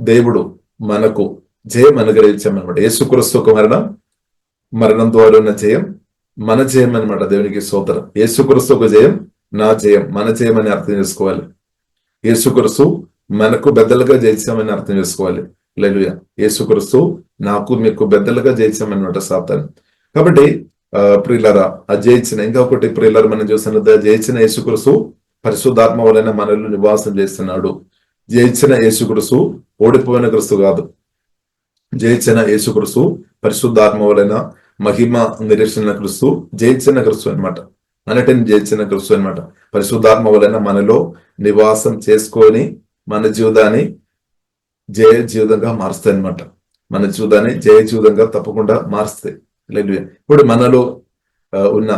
దేవుడు మనకు జయం అనుగ్రహించామన్నమాట. యేసుక్రీస్తు ఒక మరణం ద్వారా ఉన్న జయం మన జయం అన్నమాట. దేవునికి స్తోత్రం. యేసుక్రీస్తు ఒక జయం నా జయం, మన జయం అని అర్థం చేసుకోవాలి. యేసుక్రీస్తు మనకు బెద్దలుగా జయించామని అర్థం చేసుకోవాలి. హల్లెలూయా. యేసుక్రీస్తు నాకు మీకు బెద్దలుగా జయించామన్నమాట సాతాను. కాబట్టి ప్రియులారా ఆ జయించిన ఇంకొకటి ప్రియులారా మనం చూస్తున్నది, జయించిన యేసుక్రీస్తు పరిశుద్ధాత్మ వలన మనలో నివాసం చేస్తున్నాడు. జయించిన యేసుక్రీస్తు ఓడిపోయిన క్రీస్తు కాదు. జయించిన యేసుక్రీస్తు పరిశుద్ధాత్మ వలన మహిమ నిరీక్షణ క్రీస్తు జయించిన క్రీస్తు అనమాట. అన్నిటిని జయించిన క్రీస్తు అనమాట. పరిశుద్ధాత్మ వలన మనలో నివాసం చేసుకొని మన జీవితాన్ని జయ జీవితంగా మారుస్తాయి అనమాట. మన జీవితాన్ని జయ జీవితంగా తప్పకుండా మారుస్తాయి. ఇప్పుడు మనలో ఉన్న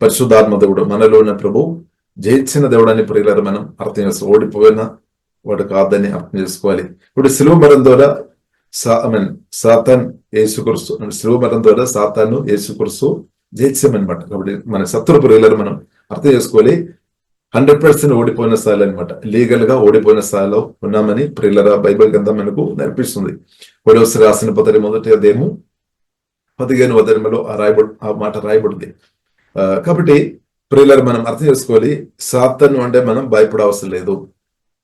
పరిశుద్ధాత్మ దేవుడు, మనలో ఉన్న ప్రభు జయించిన దేవుడు అని ప్రియులారా మనం అర్థం చేసుకోవాలి. ఓడిపోయిన వాడు కాదని అర్థం చేసుకోవాలి. ఇప్పుడు శిలువ మరణం ద్వారా సాతాన్ యేసుక్రీస్తు, శిలువ మరణం ద్వారా సాతాను యేసుక్రీస్తు జయించామన్నమాట. కాబట్టి మన శత్రు ప్రియులారా మనం అర్థం చేసుకోవాలి, 100% ఓడిపోయిన స్థాయిలో అనమాట. లీగల్ గా ఓడిపోయిన స్థాయిలో ఉన్నామని ప్రియులారా బైబిల్ గ్రంథం మనకు నేర్పిస్తుంది. కొలొస్సీయులకు రాసిన పత్రిక 1:15 ఆ మాట రాయబడింది. కాబట్టి ప్రియులారా మనం అర్థం చేసుకోవాలి, సాతాను అంటే మనం భయపడవసరం లేదు.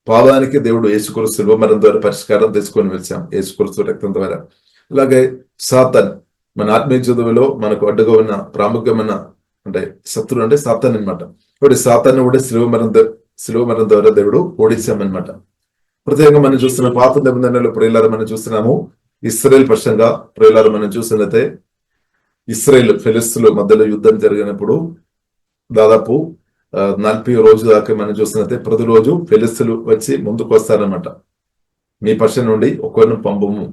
పాపానికి దేవుడు యేసుక్రీస్తు శిలువ మరణం ద్వారా పరిష్కారం తెచ్చుకొని వచ్చాం, యేసుక్రీస్తు రక్తం ద్వారా. అలాగే సాతాన్ మన ఆత్మీయ చదువులో మనకు అడ్డుగా ఉన్న ప్రాముఖ్యమైన అంటే శత్రువు అంటే సాతాన్ అనమాట. ఇప్పుడు సాతాన్ని కూడా శిలువ మరణం ద్వారా దేవుడు ఓడించామన్నమాట. ప్రత్యేకంగా మనం చూస్తున్న పాత నిబంధనలు ప్రియులారా మనం చూస్తున్నాము, ఇశ్రాయేల్ పక్షంగా ప్రియులారా మనం చూసినట్లయితే ఇశ్రాయేల్ ఫిలిష్తీయుల మధ్యలో యుద్ధం జరిగినప్పుడు దాదాపు 40 రోజుల దాకా మనం చూస్తున్నట్లయితే ప్రతిరోజు ఫిలిష్తీయులు వచ్చి ముందుకు వస్తారనమాట. మీ పక్షం నుండి ఒకరిని పంపము,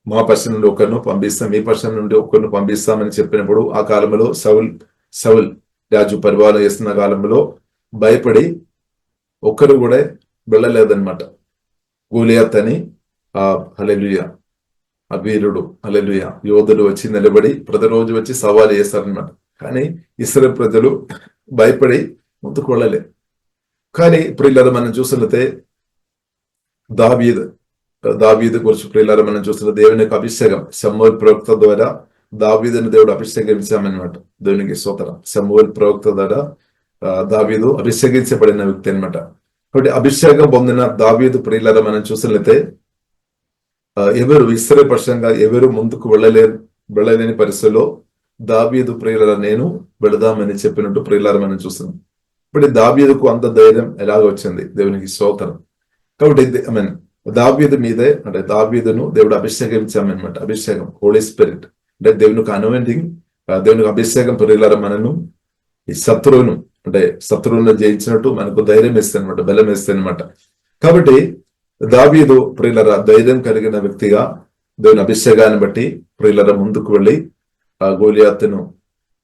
మా పక్షం నుండి ఒకరిని పంపిస్తాం, మీ పక్షం నుండి ఒకరిని పంపిస్తామని చెప్పినప్పుడు ఆ కాలంలో సౌల్ రాజు పరిపాలన చేస్తున్న కాలంలో భయపడి ఒక్కరు కూడా వెళ్ళలేదన్నమాట. గోలియాత్ అని హల్లెలూయా ఆ వీరుడు, హల్లెలూయా యోధుడు వచ్చి నిలబడి ప్రతిరోజు వచ్చి సవాలు చేస్తారనమాట. కానీ ఇశ్రాయేలు ప్రజలు భయపడి ముందుకు వెళ్ళలే. కానీ ప్రియులారా మనం చూసినట్లయితే దావీదు గురించి ప్రియులారా మనం చూస్తున్న దేవుని యొక్క అభిషేకం సమూయేలు ప్రవక్త ద్వారా దావీదుని దేవుడు అభిషేకించామన్నమాట. దేవునికి స్తోత్రం. సమూయేలు ప్రవక్త ద్వారా దావీదు అభిషేకించబడిన వ్యక్తి అనమాట. కాబట్టి అభిషేకం పొందిన దావీదు ప్రియులారా మనం చూసినట్లయితే ఎవరు ఇశ్రాయేలు పక్షంగా ఎవరు ముందుకు వెళ్ళలేని పరిస్థితుల్లో దావీదు ప్రియులారా నేను వెళదామని చెప్పినట్టు ప్రియులారా మనం చూస్తున్నాం. ఇప్పుడు దావీదుకు అంత ధైర్యం ఎలాగ వచ్చింది? దేవునికి స్తోత్రం. కాబట్టి దావీదు మీదే అంటే దావీదును దేవుడు అభిషేకించామన్నమాట. అభిషేకం హోలీ స్పిరిట్ అంటే దేవునికి అనాయింటింగ్, దేవునికి అభిషేకం ప్రియులారా మనను ఈ శత్రువును జయించినట్టు మనకు ధైర్యం ఇస్తాయి అనమాట, బలం ఇస్తాయి అనమాట. కాబట్టి దావీదు ప్రియులారా ధైర్యం కలిగిన వ్యక్తిగా దేవుని అభిషేకాన్ని బట్టి ప్రియులారా ముందుకు వెళ్ళి ఆ గోలియాతును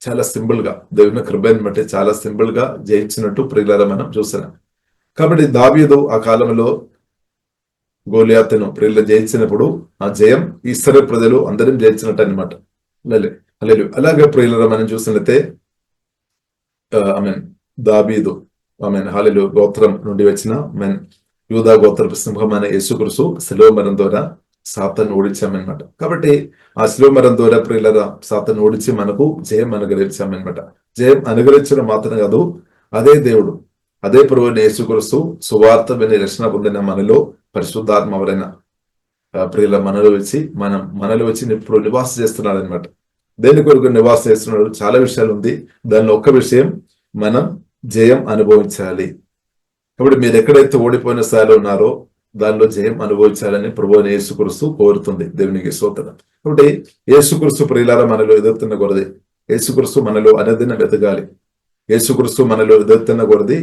చాలా సింపుల్ గా దేవుని కృపను బట్టి చాలా సింపుల్ గా జయించినట్టు ప్రియులారా మనం చూస్తున్నాం. కాబట్టి దావీదు ఆ కాలంలో గోలియాతును ప్రియులు జయించినప్పుడు ఆ జయం ఇశ్రాయేలు ప్రజలు అందరం జయించినట్టు అనమాట. అలాగే ప్రియుల మనం చూసినట్లయితే దావీదు హల్లెలూయా గోత్రం నుండి వచ్చిన యూదా గోత్రపు సింహమైన యేసుక్రీస్తు శిలువ మరణం ద్వారా సాతాను ఓడించామన్నమాట. కాబట్టి ఆ శిలువ మరణం ద్వారా ప్రియులరా సాతాను ఓడించి మనకు జయం అనుగ్రహించామన్నమాట. జయం అనుగ్రహించడం మాత్రం కాదు, అదే దేవుడు, అదే ప్రభువైన యేసుక్రీస్తు సువార్త విని రక్షణ పొందిన మనలో పరిశుద్ధాత్మ ఎవరైనా ప్రియుల మనలో వచ్చి ఇప్పుడు నివాసం చేస్తున్నాడు అనమాట. దేని కొరకు నివాసం చేస్తున్నాడు? చాలా విషయాలు ఉంది. దానిలో ఒక్క విషయం, మనం జయం అనుభవించాలి. కాబట్టి మీరు ఎక్కడైతే ఓడిపోయిన స్థాయిలో ఉన్నారో దానిలో జయం అనుభవించాలని ప్రభువైన యేసుక్రీస్తు కోరుతుంది. దేవునికి స్తోత్రం. కాబట్టి యేసుక్రీస్తు ప్రియులారా మనలో ఎదుగుతున్న కొలది, యేసుక్రీస్తు మనలో అనుదినం ఎదగాలి. యేసుక్రీస్తు మనలో ఎదుగుతున్న కొలది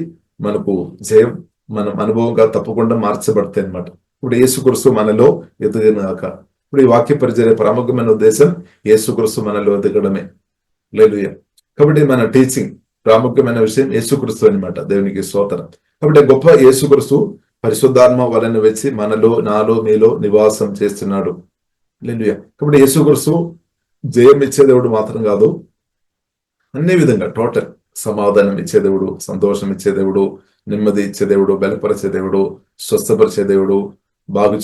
మనకు జయం మనం అనుభవంగా తప్పకుండా మార్చబడతాయి అనమాట. ఇప్పుడు యేసుక్రీస్తు మనలో ఎదుగుగాక. ఇప్పుడు ఈ వాక్య పరిచర్య ప్రాముఖ్యమైన ఉద్దేశం యేసుక్రీస్తు మనలో ఎదగడమే. హల్లెలూయా. కాబట్టి మన టీచింగ్ ప్రాముఖ్యమైన విషయం యేసుక్రీస్తు అనమాట. దేవునికి స్తోత్రం. కాబట్టి గొప్ప యేసుక్రీస్తు పరిశుద్ధాత్మ వలన వచ్చి మనలో, నాలో, మీలో నివాసం చేస్తున్నాడు. హల్లెలూయా. కాబట్టి యేసుక్రీస్తు జయం ఇచ్చే దేవుడు మాత్రం కాదు, అన్ని విధంగా టోటల్ సమాధానం ఇచ్చే దేవుడు, సంతోషం ఇచ్చే దేవుడు, నెమ్మది ఇచ్చే దేవుడు, బలపరిచే దేవుడు, స్వస్థపరిచే దేవుడు, బాగు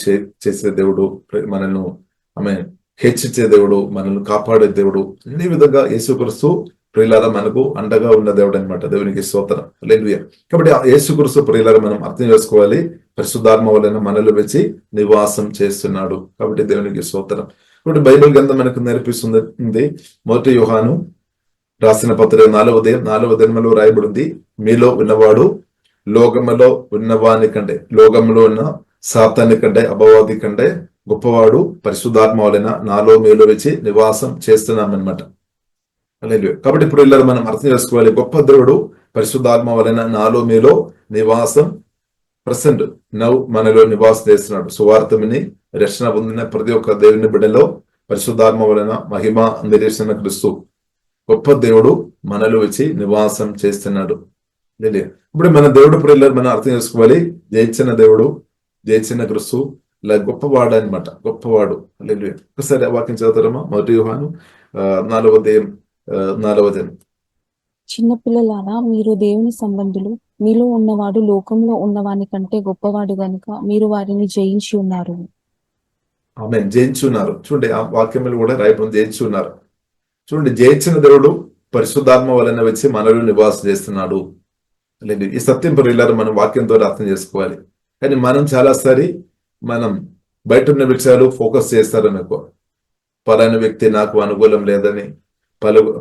చేసే దేవుడు, మనల్ని హెచ్చించే దేవుడు, మనల్ని కాపాడే దేవుడు. అన్ని విధంగా యేసుక్రీస్తు ప్రియులారా మనకు అండగా ఉన్న దేవుడు అనమాట. దేవునికి స్తోత్రం. హల్లెలూయా. కాబట్టి యేసుక్రీస్తు ప్రియులారా మనం అర్థం చేసుకోవాలి, పరిశుద్ధాత్మ వలన మనలో వచ్చి నివాసం చేస్తున్నాడు. కాబట్టి దేవునికి స్తోత్రం. ఇప్పుడు బైబిల్ గ్రంథం మనకు నేర్పిస్తుంది. మొదటి యోహాను రాసిన పత్రిక 4వ అధ్యాయంలో రాయబడింది, మీలో ఉన్నవాడు లోకములో ఉన్నవాని కంటే, లోకములో ఉన్న సాతాని కంటే, అపవాది కంటే గొప్పవాడు పరిశుద్ధాత్మ వలన నాలో మీలో వచ్చి నివాసం చేస్తున్నామన్నమాట. హల్లెలూయా. కాబట్టి ఇప్పుడు ఇలా మనం అర్థం చేసుకోవాలి, గొప్ప దేవుడు పరిశుద్ధాత్మ వలన నాలో మీలో నివాసం ప్రసెంట్ మనలో నివాసం చేస్తున్నాడు. సువార్తని రక్షణ పొందిన ప్రతి ఒక్క దేవుని బిడ్డలో పరిశుద్ధాత్మ వలన మహిమ నిరీక్షణ క్రీస్తు గొప్ప దేవుడు మనలో వచ్చి నివాసం చేస్తున్నాడు. ఇప్పుడు మన దేవుడు ప్రియులారా మనం అర్థం చేసుకోవాలి, జయించిన దేవుడు, జయించిన క్రీస్తు ఇలా గొప్పవాడు అనమాట. గొప్పవాడు. హల్లెలూయా. ఒకసారి వాక్యం చదువుతారమ్మా. మొదటి యోహాను 4వ అధ్యాయం. చిన్నపిల్లలారా, మీరు దేవుని సంబంధులు, మీలో ఉన్నవాడు లోకంలో ఉన్నవాని కంటే గొప్పవాడు గనుక మీరు వారిని జయించి ఉన్నారు. ఆమేన్. జయించి ఉన్నారు. చూడండి ఆ వాక్యంలో కూడా రాయబడి జయించి ఉన్నారు. చూడండి, జయించిన దేవుడు పరిశుద్ధాత్మ వలన వచ్చి మనలో నివాసం చేస్తున్నాడు. లేదు, ఈ సత్యం ప్రియులారా మనం వాక్యంతో అర్థం చేసుకోవాలి. కానీ మనం చాలాసారి మనం బయట ఉన్న విషయాలు ఫోకస్ చేస్తారని, ఎక్కువ పలానా వ్యక్తి నాకు అనుకూలం లేదని,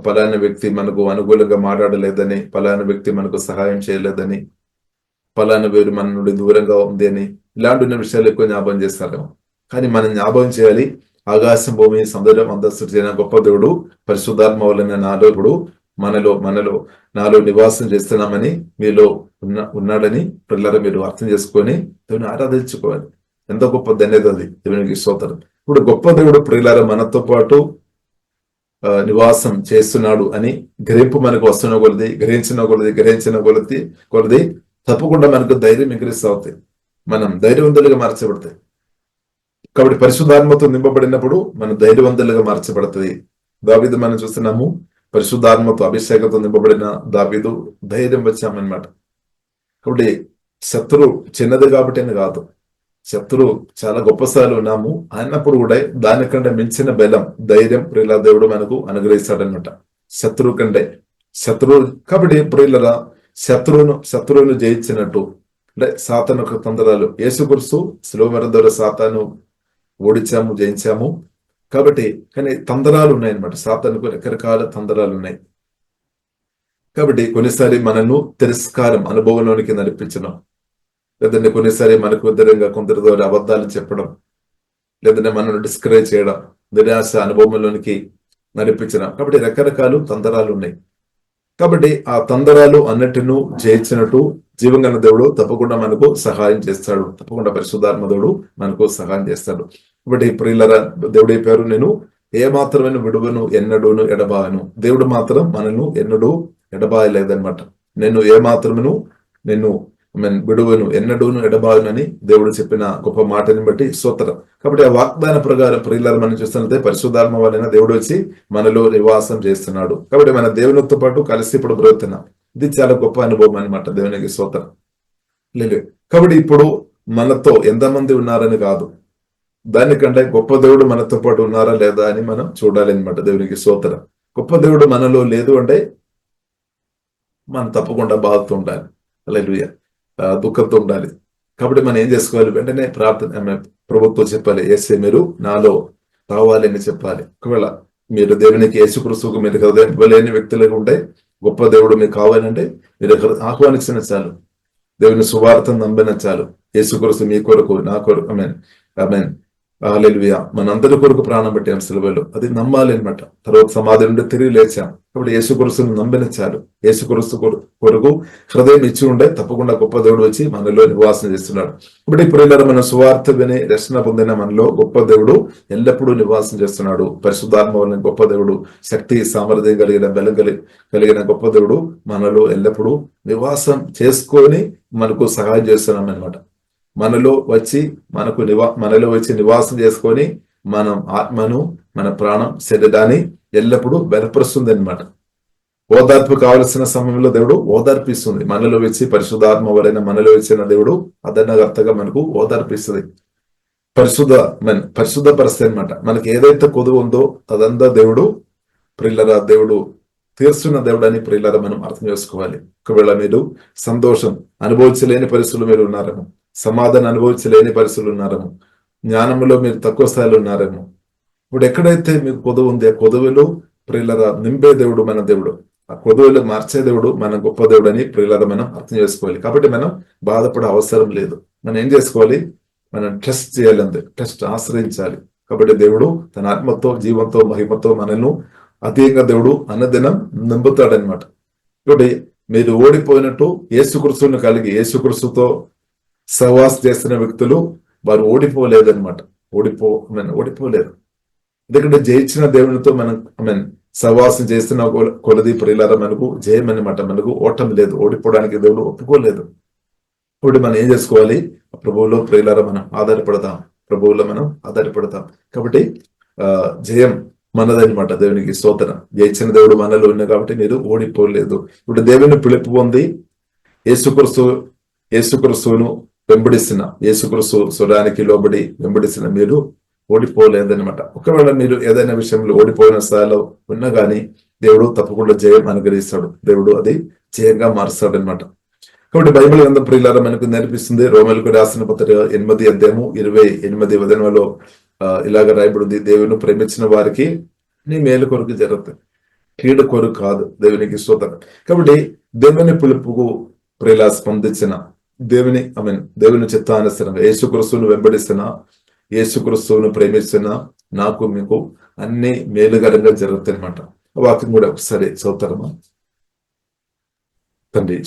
పలానా వ్యక్తి మనకు అనుకూలంగా మాట్లాడలేదని, పలానా వ్యక్తి మనకు సహాయం చేయలేదని, పలానా వేరు మన నుండి దూరంగా ఉంది అని, ఇలాంటి విషయాలు ఎక్కువ జ్ఞాపకం చేస్తారు. కానీ మనం జ్ఞాపకం చేయాలి, ఆకాశం భూమి సముద్రం అంతస్తు చేయన గొప్ప దేవుడు పరిశుద్ధాత్మ వలన నాలో నివాసం చేస్తున్నామని, మీలో ఉన్నాడని పిల్లలు మీరు అర్థం చేసుకొని దేవుని ఆరాధించుకోవాలి. ఎంత గొప్ప ధన్యత అది. దేవునికి స్తోత్రం. ఇప్పుడు గొప్ప దేవుడు ప్రియులారా మనతో పాటు నివాసం చేస్తున్నాడు అని గ్రహింపు మనకు వస్తున్న కొలది, గ్రహించిన కొలది తప్పకుండా మనకు ధైర్యం ఇంక్రీస్ అవుతాయి, మనం ధైర్యవంతులుగా మార్చబడతాయి. కాబట్టి పరిశుద్ధాత్మతో నింపబడినప్పుడు మన ధైర్యవంతులుగా మార్చబడుతుంది. దావీదు మనం చూస్తున్నాము, పరిశుద్ధాత్మతో అభిషేకంతో నింపబడిన దావీదు ధైర్యం వచ్చామన్నమాట. కాబట్టి శత్రువు చిన్నది కాబట్టి అని కాదు, శత్రువు చాలా గొప్ప స్థాయిలో ఉన్నాము అన్నప్పుడు కూడా దానికంటే మించిన బలం, ధైర్యం ప్రియుల దేవుడు మనకు అనుగ్రహిస్తాడనమాట. శత్రువు కాబట్టి ప్రియులరా శత్రువును జయించినట్టు అంటే సాతాను తంత్రాలు, యేసుక్రీస్తు శిలువ మరణం ద్వారా సాతాను ఓడించాము, జయించాము. కాబట్టి కానీ తంత్రాలు ఉన్నాయన్నమాట. సాతానుకు రకరకాల తంత్రాలు ఉన్నాయి. కాబట్టి కొన్నిసారి మనల్ని తిరస్కారం అనుభవంలోనికి నడిపించడం, లేదంటే కొన్నిసారి మనకు ఉద్దరంగా కొందరి ద్వారా అబద్ధాలు చెప్పడం, లేదంటే మనల్ని డిస్కరేజ్ చేయడం, నిరాశ అనుభవంలోనికి నడిపించడం. కాబట్టి రకరకాల తంత్రాలు ఉన్నాయి. కాబట్టి ఆ తంత్రాలు అన్నిటినూ జయించినట్టు జీవంగల దేవుడు తప్పకుండా మనకు సహాయం చేస్తాడు. తప్పకుండా పరిశుద్ధాత్మ దేవుడు మనకు సహాయం చేస్తాడు. కాబట్టి ప్రియులరా దేవుడు చెప్పారు, నేను ఏమాత్రమైన విడువను, ఎన్నడూను ఎడబాయను. దేవుడు మాత్రం మనను ఎన్నడూ ఎడబాయలేదన్నమాట. నేను ఏమాత్రమును విడువను ఎన్నడూను ఎడబాగునని దేవుడు చెప్పిన గొప్ప మాటని బట్టి స్తోత్రం. కాబట్టి ఆ వాగ్దాన ప్రకారం ప్రియులారా మనం చూస్తున్నట్లయితే పరిశుద్ధాత్మ వలన దేవుడు వచ్చి మనలో నివాసం చేస్తున్నాడు. కాబట్టి మన దేవునితో పాటు కలిసి ఇప్పుడు బ్రతుకుతున్నాం. ఇది చాలా గొప్ప అనుభవం అనమాట. దేవునికి స్తోత్రం. లేదు కాబట్టి ఇప్పుడు మనతో ఎంతమంది ఉన్నారని కాదు, దానికంటే గొప్ప దేవుడు మనతో పాటు ఉన్నారా లేదా అని మనం చూడాలి అనమాట. దేవునికి స్తోత్రం. గొప్ప దేవుడు మనలో లేదు అంటే మనం తప్పకుండా బాధతో ఉండాలి, హల్లెలూయా, దుఃఖంతో ఉండాలి. కాబట్టి మనం ఏం చేసుకోవాలి? వెంటనే ప్రార్థన ప్రభుత్వం చెప్పాలి, యేసే మీరు నాలో కావాలి అని చెప్పాలి. ఒకవేళ మీరు దేవునికి యేసుక్రీస్తుకు మీరు హృదయం ఇవ్వలేని వ్యక్తులుగా ఉంటే, గొప్ప దేవుడు మీకు కావాలంటే మీరు ఆహ్వానించిన చాలు, దేవుని సువార్తను నమ్మిన చాలు. యేసుక్రీస్తు మీ కొరకు, నా కొరకు, ఆమేన్ ఆమేన్ హల్లెలూయా, మనందరి కొరకు ప్రాణం పెట్టాం సిలువలో. అది నమ్మాలి అనమాట. తర్వాత సమాధి నుండి తిరిగి లేచాం. కాబట్టి యేసుక్రీస్తును నమ్మిన చాలు. యేసుక్రీస్తు కొరకు హృదయం ఇచ్చి ఉంటే తప్పకుండా గొప్ప దేవుడు వచ్చి మనలో నివాసం చేస్తున్నాడు. ఇప్పుడు ఇప్పుడు మన సువార్త విని రక్షణ పొందిన మనలో గొప్ప దేవుడు ఎల్లప్పుడూ నివాసం చేస్తున్నాడు. పరిశుద్ధాత్మ వలన గొప్ప దేవుడు, శక్తి సామర్థ్యం కలిగిన బలం కలిగిన గొప్ప దేవుడు మనలో ఎల్లప్పుడూ నివాసం చేసుకొని మనకు సహాయం చేస్తున్నాం అనమాట. మనలో వచ్చి నివాసం చేసుకొని మనం ఆత్మను, మన ప్రాణం, శరీరాన్ని ఎల్లప్పుడూ బలపరుస్తుంది అనమాట. ఓదార్పు కావలసిన సమయంలో దేవుడు ఓదార్పిస్తుంది. మనలో వచ్చి పరిశుద్ధాత్మ వలన మనలో వచ్చిన దేవుడు అదనగర్తగా మనకు ఓదార్పిస్తుంది. పరిశుద్ధపరుస్తుంది అనమాట. మనకి ఏదైతే కొదువు ఉందో అదంతా దేవుడు ప్రియులరా దేవుడు తీర్చున్న దేవుడు అని ప్రియులరా మనం అర్థం చేసుకోవాలి. ఒకవేళ మీరు సంతోషం అనుభవించలేని పరిస్థితులు మీరు ఉన్నారేమో, సమాధానం అనుభవించలేని పరిస్థితులు ఉన్నారేమో, జ్ఞానంలో మీరు తక్కువ స్థాయిలో ఉన్నారేమో, ఇప్పుడు ఎక్కడైతే మీకు కొదువు ఉంది, ఆ కొదువులు ప్రియులరా నింపే దేవుడు మన దేవుడు, ఆ కొదువులు మార్చే దేవుడు మన గొప్ప దేవుడు అని ప్రియులరా మనం అర్థం చేసుకోవాలి. కాబట్టి మనం బాధపడే అవసరం లేదు. మనం ఏం చేసుకోవాలి? మనం ట్రస్ట్ చేయాలి, అంతే, ట్రస్ట్ ఆశ్రయించాలి. కాబట్టి దేవుడు తన ఆత్మతో, జీవంతో, మహిమతో మనల్ని అతీయంగా దేవుడు అన్నదినం నింపుతాడనమాట. కాబట్టి మీరు ఓడిపోయినట్టు యేసుక్రీస్తుని కలిగి యేసుక్రీస్తుతో సహవాసం చేస్తున్న వ్యక్తులు వారు ఓడిపోలేదనమాట. ఓడిపోలేదు. ఎందుకంటే జయించిన దేవునితో మనం సహవాసం చేస్తున్న కొలది ప్రియులారా మనకు జయం అనమాట. మనకు ఓటమి లేదు. ఓడిపోవడానికి దేవుడు ఒప్పుకోలేదు. ఇప్పుడు మనం ఏం చేసుకోవాలి? ప్రభువులో ప్రియులారా మనం ఆధారపడతాం. ప్రభువులో మనం ఆధారపడతాం. కాబట్టి జయం మనదనమాట. దేవునికి స్తోత్రం. జయించిన దేవుడు మనలో ఉన్నా కాబట్టి మీరు ఓడిపోలేదు. ఇప్పుడు దేవుని పిలుపు పొంది యేసుక్రీస్తును వెంబడిస్తున్న, యేసుక్రీస్తు స్వరానికి లోబడి వెంబడిస్తున్న మీరు ఓడిపోలేదనమాట. ఒకవేళ మీరు ఏదైనా విషయంలో ఓడిపోయిన స్థాయిలో ఉన్నా కానీ దేవుడు తప్పకుండా జయం అనుగ్రహిస్తాడు. దేవుడు అది జయంగా మారుస్తాడు అనమాట. కాబట్టి బైబిల్ గ్రంథం ప్రియులారా మనకు నేర్పిస్తుంది. రోమలకు రాసిన పత్రిక 8వ అధ్యాయము 28వ వచనంలో ఇలాగ రాయబడింది, దేవుని ప్రేమించిన వారికి నీ మేలు కొరకు జరుగుతుంది, కీడు కొరకు కాదు. దేవునికి స్తోత్రం. కాబట్టి దేవుని పిలుపుకు ప్రియులా స్పందించిన దేవుని చిత్తానుసారంగా యేసుక్రీస్తును వెంబడిస్తున్న, యేసుక్రీస్తును ప్రేమిస్తున్న నాకు మీకు అన్ని మేలుకరంగా జరుగుతాయి అనమాట. వాక్యం కూడా ఒకసారి చదువుతారమ్మా. తండ్రి,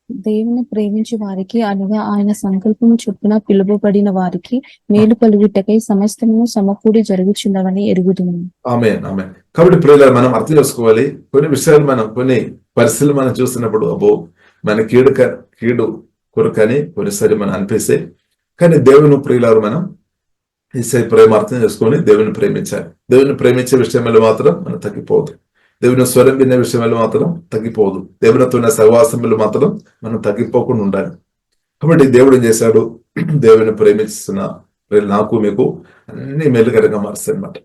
దేవుని ప్రేమించే వారికి అనగా ఆయన సంకల్పము చొప్పున పిలువబడిన వారికి మేలు కలుగుటకై సమస్తము సమకూడి జరుగుచున్నవని ఎరుగుదును. ఆమేన్ ఆమేన్. కాబట్టి ప్రియులారా మనం అర్థం చేసుకోవాలి. కొన్ని విషయాలు కొన్ని పరిస్థితులు మనం చూస్తున్నప్పుడు అబ్బో మన కీడు కొరకని కొన్నిసారి మనం అనిపిస్తే, కానీ దేవుని ప్రియులారు మనం ఈసారి ప్రేమ అర్థం చేసుకొని దేవుని ప్రేమించాలి. దేవుని ప్రేమించే విషయంలో మాత్రం మనం తగ్గిపోదు. దేవుని స్వరం వినే విషయంలో మాత్రం తగ్గిపోదు. దేవునితో ఉన్న సహవాసంలో మాత్రం మనం తగ్గిపోకుండా ఉండాలి. కాబట్టి దేవుడు ఏం చేశాడు? దేవుని ప్రేమిస్తున్న నాకు మీకు అన్ని మేలుకరంగా మారుస్తాయి అన్నమాట.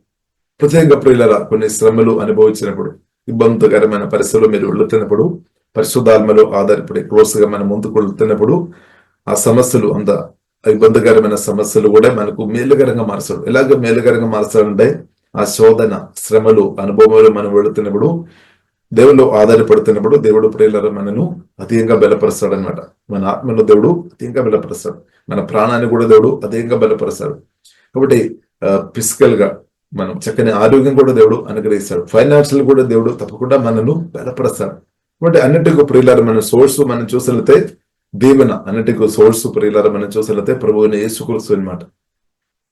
ప్రత్యేకంగా ప్రియులరా కొన్ని శ్రమలు అనుభవించినప్పుడు, ఇబ్బందికరమైన పరిస్థితులు మీరు వెళుతున్నప్పుడు, పరిశుద్ధాత్మలో ఆధారపడి క్లోజ్గా మనం ముందుకు వెళుతున్నప్పుడు ఆ సమస్యలు ఇబ్బందికరమైన సమస్యలు కూడా మనకు మేలుకరంగా మారుస్తాడు. ఎలాగ మేలుకరంగా మారుస్తాడంటే ఆ శోధన, శ్రమలు, అనుభవాలు మనం వెళుతున్నప్పుడు, దేవుడు ఆధారపడుతున్నప్పుడు దేవుడు ప్రియులరా మనను అధికంగా బలపరుస్తాడు అనమాట. మన ఆత్మను దేవుడు అధికంగా బలపరుస్తాడు. మన ప్రాణాన్ని కూడా దేవుడు అధికంగా బలపరుస్తాడు. కాబట్టి ఫిజికల్ గా మనం చక్కని ఆరోగ్యం కూడా దేవుడు అనుగ్రహిస్తాడు. ఫైనాన్షియల్ కూడా దేవుడు తప్పకుండా మనను బలపరుస్తాడు. కాబట్టి అన్నిటికీ ప్రియులారా మన సోర్స్ మనం చూసినట్లయితే దీవెన, అన్నిటికీ సోర్స్ ప్రియులారా మనం చూసినట్లయితే ప్రభువుని యేసుక్రీస్తు అనమాట.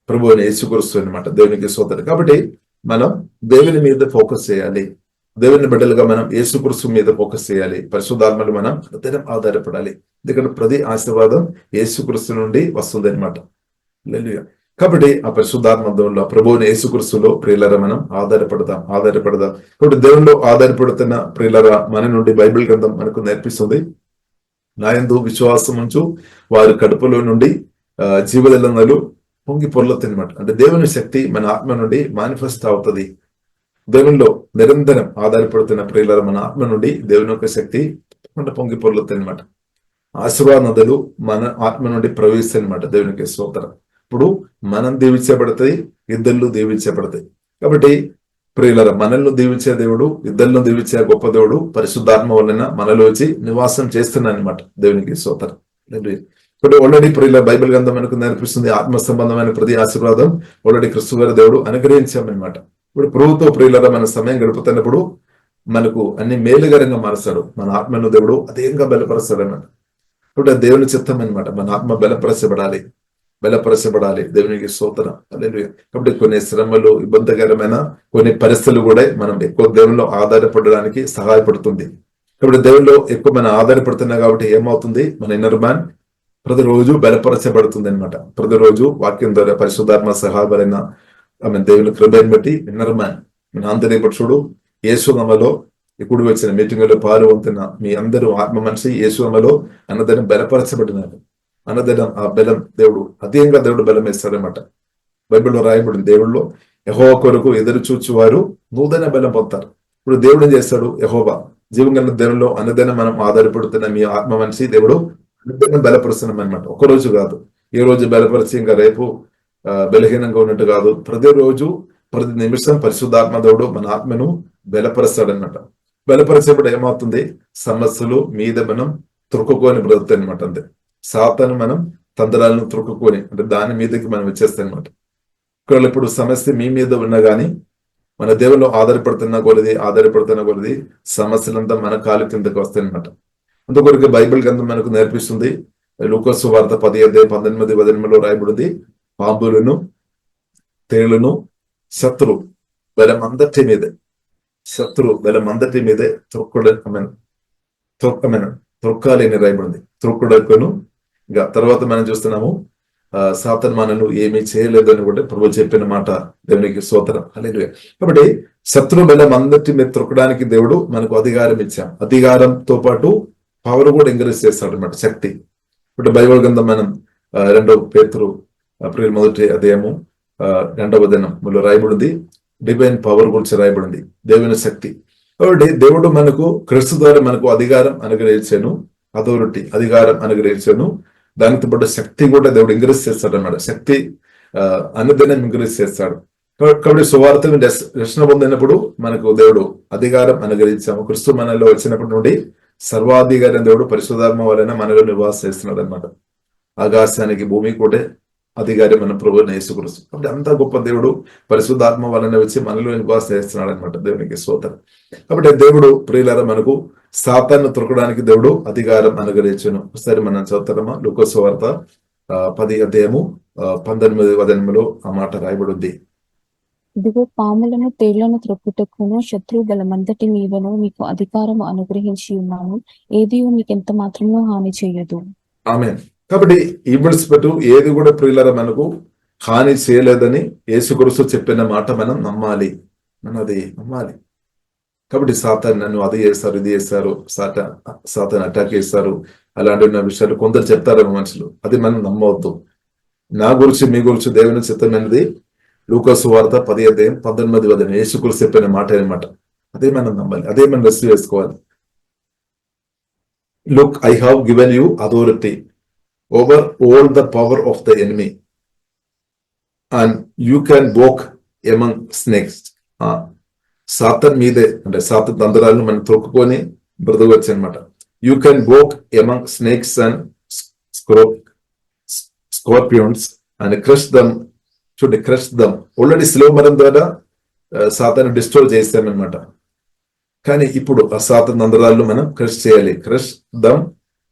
ప్రభువుని యేసుక్రీస్తు అనమాట. దేవునికి స్తోత్రం. కాబట్టి మనం దేవుని మీద ఫోకస్ చేయాలి. దేవుని బిడ్డలుగా మనం యేసుక్రీస్తు మీద ఫోకస్ చేయాలి. పరిశుద్ధాత్మలు మనం ప్రతిదినం ఆధారపడాలి. ఎందుకంటే ప్రతి ఆశీర్వాదం యేసుక్రీస్తు నుండి వస్తుంది అనమాట. కాబట్టి ఆ పరిశుద్ధాత్మలో ప్రభువుని యేసుక్రీస్తులో ప్రియులరా మనం ఆధారపడదాం. కాబట్టి దేవునిలో ఆధారపడుతున్న ప్రియులరా మన నుండి బైబిల్ గ్రంథం మనకు నేర్పిస్తుంది, నా యందు విశ్వాసం ఉంచు వారి కడుపులో నుండి జీవజలములు పొంగి పొర్లుతాయి అనమాట. అంటే దేవుని శక్తి మన ఆత్మ నుండి మేనిఫెస్ట్ అవుతుంది. దేవునిలో నిరంతరం ఆధారపడుతున్న ప్రియుల మన ఆత్మ నుండి దేవుని యొక్క శక్తి పొంగి పొర్లుతాయి అనమాట. ఆశీర్వాద నదులు మన ఆత్మ నుండి ప్రవేశిస్తాయి అనమాట. దేవునికి స్తోత్రం. ఇప్పుడు మనం దీవించబడతాయి, ఇద్దరు దీవించబడతాయి. కాబట్టి ప్రియులర మనల్ని దీవించే దేవుడు, ఇద్దరిని దీవించే గొప్ప దేవుడు పరిశుద్ధాత్మ వలన మనలో వచ్చి నివాసం చేస్తున్నాను అనమాట. దేవునికి స్తోత్రం. ఇప్పుడు ఆల్రెడీ ప్రియుల బైబిల్ గ్రంథం మనకు నేర్పిస్తుంది, ఆత్మ సంబంధమైన ప్రతి ఆశీర్వాదం ఆల్రెడీ క్రీస్తు గారి దేవుడు అనుగ్రహించామన్నమాట. ఇప్పుడు ప్రభుత్వ ప్రియులర మన సమయం గడుపుతున్నప్పుడు మనకు అన్ని మేలుగరంగా మారుస్తాడు. మన ఆత్మను దేవుడు అదేంగా బలపరుస్తాడు అన్నమాట. ఇప్పుడు దేవుని చిత్తం అనమాట. మన ఆత్మ బలపరచబడాలి. దేవునికి స్తోత్రం. హల్లెలూయా. కాబట్టి కొన్ని శ్రమలు, ఇబ్బందికరమైన కొన్ని పరిస్థితులు కూడా మనం ఎక్కువ దేవునిలో ఆధారపడడానికి సహాయపడుతుంది. కాబట్టి దేవునిలో ఎక్కువ మనం ఆధారపడుతున్నాం కాబట్టి ఏమవుతుంది, మన ఇన్నర్ మ్యాన్ ప్రతిరోజు బలపరచబడుతుంది అనమాట. ప్రతిరోజు వాక్యం ద్వారా పరిశుద్ధాత్మ సహాయపడిన దేవుని కృపను బట్టి ఇన్నర్ మ్యాన్ మన ఆంతర్య పురుషుడు యేసునామములో ఇప్పుడు వచ్చిన మీటింగ్ లో పాల్గొంటున్న మీ అందరూ ఆత్మ మనిషి యేసునామములో అన్నదాన్ని బలపరచబడినారు. అన్నదనం ఆ బలం దేవుడు అధికంగా దేవుడు బలం వేస్తాడనమాట. బైబిల్లో రాయబడింది, దేవుళ్ళు యెహోవా కొరకు ఎదురు చూచువారు నూతన బలం పొందుతారు. ఇప్పుడు దేవుడు ఏం చేస్తాడు, యెహోవా జీవం దేవుల్లో అన్నదనం మనం ఆధారపడుతున్న మీ ఆత్మ మనిషి దేవుడు అన్నదనం బలపరుస్తున్నాం అనమాట. ఒక్కరోజు కాదు, ఏ రోజు బలపరిచి ఇంకా రేపు బలహీనంగా ఉన్నట్టు కాదు. ప్రతిరోజు ప్రతి నిమిషం పరిశుద్ధాత్మ దేవుడు మన ఆత్మను బలపరుస్తాడనమాట. బలపరిచేప్పుడు ఏమవుతుంది, సమస్యలు మీద మనం త్రొక్కుకొని బ్రతుకుతాయి అనమాట. అంతే, సాతాను మనం తంత్రాలను త్రొక్కుకొని అంటే దాని మీదకి మనం వచ్చేస్తాయి అనమాట. ఒకవేళ ఇప్పుడు సమస్య మీ మీద ఉన్నా గానీ మన దేవుల్లో ఆధారపడుతున్న కొలది సమస్యలంతా మన కాలు కిందకి వస్తాయి అనమాట. అందుకొరకు బైబిల్ గ్రంథం మనకు నేర్పిస్తుంది. లూకా సువార్త 10:19-18 రాయబడింది, పాంబులను తేళ్లను శత్రు బలమందటి మీదే త్రొక్కాలి అని రాయబడింది. త్రొక్కుడను ఇంకా తర్వాత మనం చూస్తున్నాము సాతాను మనల్ని ఏమీ చేయలేదు అని కూడా ప్రభు చెప్పిన మాట. దేవునికి స్తోత్రం. హల్లెలూయా. కాబట్టి శత్రు బలం అందరి మీద త్రొక్కడానికి దేవుడు మనకు అధికారం ఇచ్చాం. అధికారంతో పాటు పవర్ కూడా ఎంకరేజ్ చేస్తాడు అనమాట, శక్తి. ఇప్పుడు బైబిల్ గ్రంథం మనం 2 పేతురు 1 రాయబడింది, డివైన్ పవర్ గురించి రాయబడింది, దేవుని శక్తి. కాబట్టి దేవుడు మనకు క్రీస్తు ద్వారా మనకు అధికారం అనుగ్రహించాను, అధికారం అనుగ్రహించాను. దానితో పాటు శక్తి కూడా దేవుడు ఎంకరేజ్ చేస్తాడు అన్నమాట. శక్తి అనుదినం ఎంకరేజ్ చేస్తాడు. కాబట్టి సువార్త రక్షణ పొందినప్పుడు మనకు దేవుడు అధికారం అనుగ్రహించాము. క్రీస్తు మనలో వచ్చినప్పటి నుండి సర్వాధికారం దేవుడు పరిశుద్ధాత్మ వలన మనలో నివాసం చేస్తున్నాడు అనమాట. ఆకాశానికి భూమి కూడా అధికారి మన ప్రభువైన యేసుక్రీస్తు. కాబట్టి అంత గొప్ప దేవుడు పరిశుద్ధాత్మ వలన వచ్చి మనలో నివాసం చేస్తున్నాడు అనమాట. దేవునికి స్తోత్రం. కాబట్టి దేవుడు ప్రియులారా మనకు సాతాను త్రొక్కడానికి దేవుడు అధికారం అనుగ్రహించును. ఒకసారి మనం చదువుతామా, లూకా సువార్త 10:19-18 ఆ మాట రాయబడింది. ఇదిగో పాములను తేళ్లను త్రొక్కుటకును శత్రు బలమందటి మీదను మీకు అధికారం అనుగ్రహించి ఉన్నాను, ఏది మీకు ఎంత మాత్రమూ హాని చేయదు. ఆమేన్. కాబట్టి ఈ విడిచిపెట్టు ఏది కూడా ప్రియులారా మనకు హాని చేయలేదని యేసుక్రీస్తు చెప్పిన మాట మనం నమ్మాలి. కాబట్టి సాతాను నన్ను అది చేస్తారు, ఇది చేస్తారు, సాతాను అటాక్ చేస్తారు, అలాంటి విషయాలు కొందరు చెప్తారు మనుషులు. అది మనం నమ్మవద్దు. నా గురించి మీ గురించి దేవుని చిత్తమైనది లూకా సువార్త 10:19 యేసుక్రీస్తు చెప్పిన మాట అనమాట. అదే మనం నమ్మాలి, అదే మనం రిసీవ్ చేసుకోవాలి. Look, I have given you authority over all the power of the enemy and you can walk among snakes. సాతాన్ మీదే అంటే సాతాన్ తంత్రాలను మనం తొక్కుకొని బ్రతకవచ్చు అనమాట. You can walk among snakes and scorpions and crush them. చూడండి, క్రష్ దమ్. ఆల్రెడీ శిలువ మరణం ద్వారా సాతాను డిస్ట్రోల్ చేస్తామన్నమాట. కానీ ఇప్పుడు ఆ సాతాను తంత్రాలను మనం క్రష్ చేయాలి. Crush them,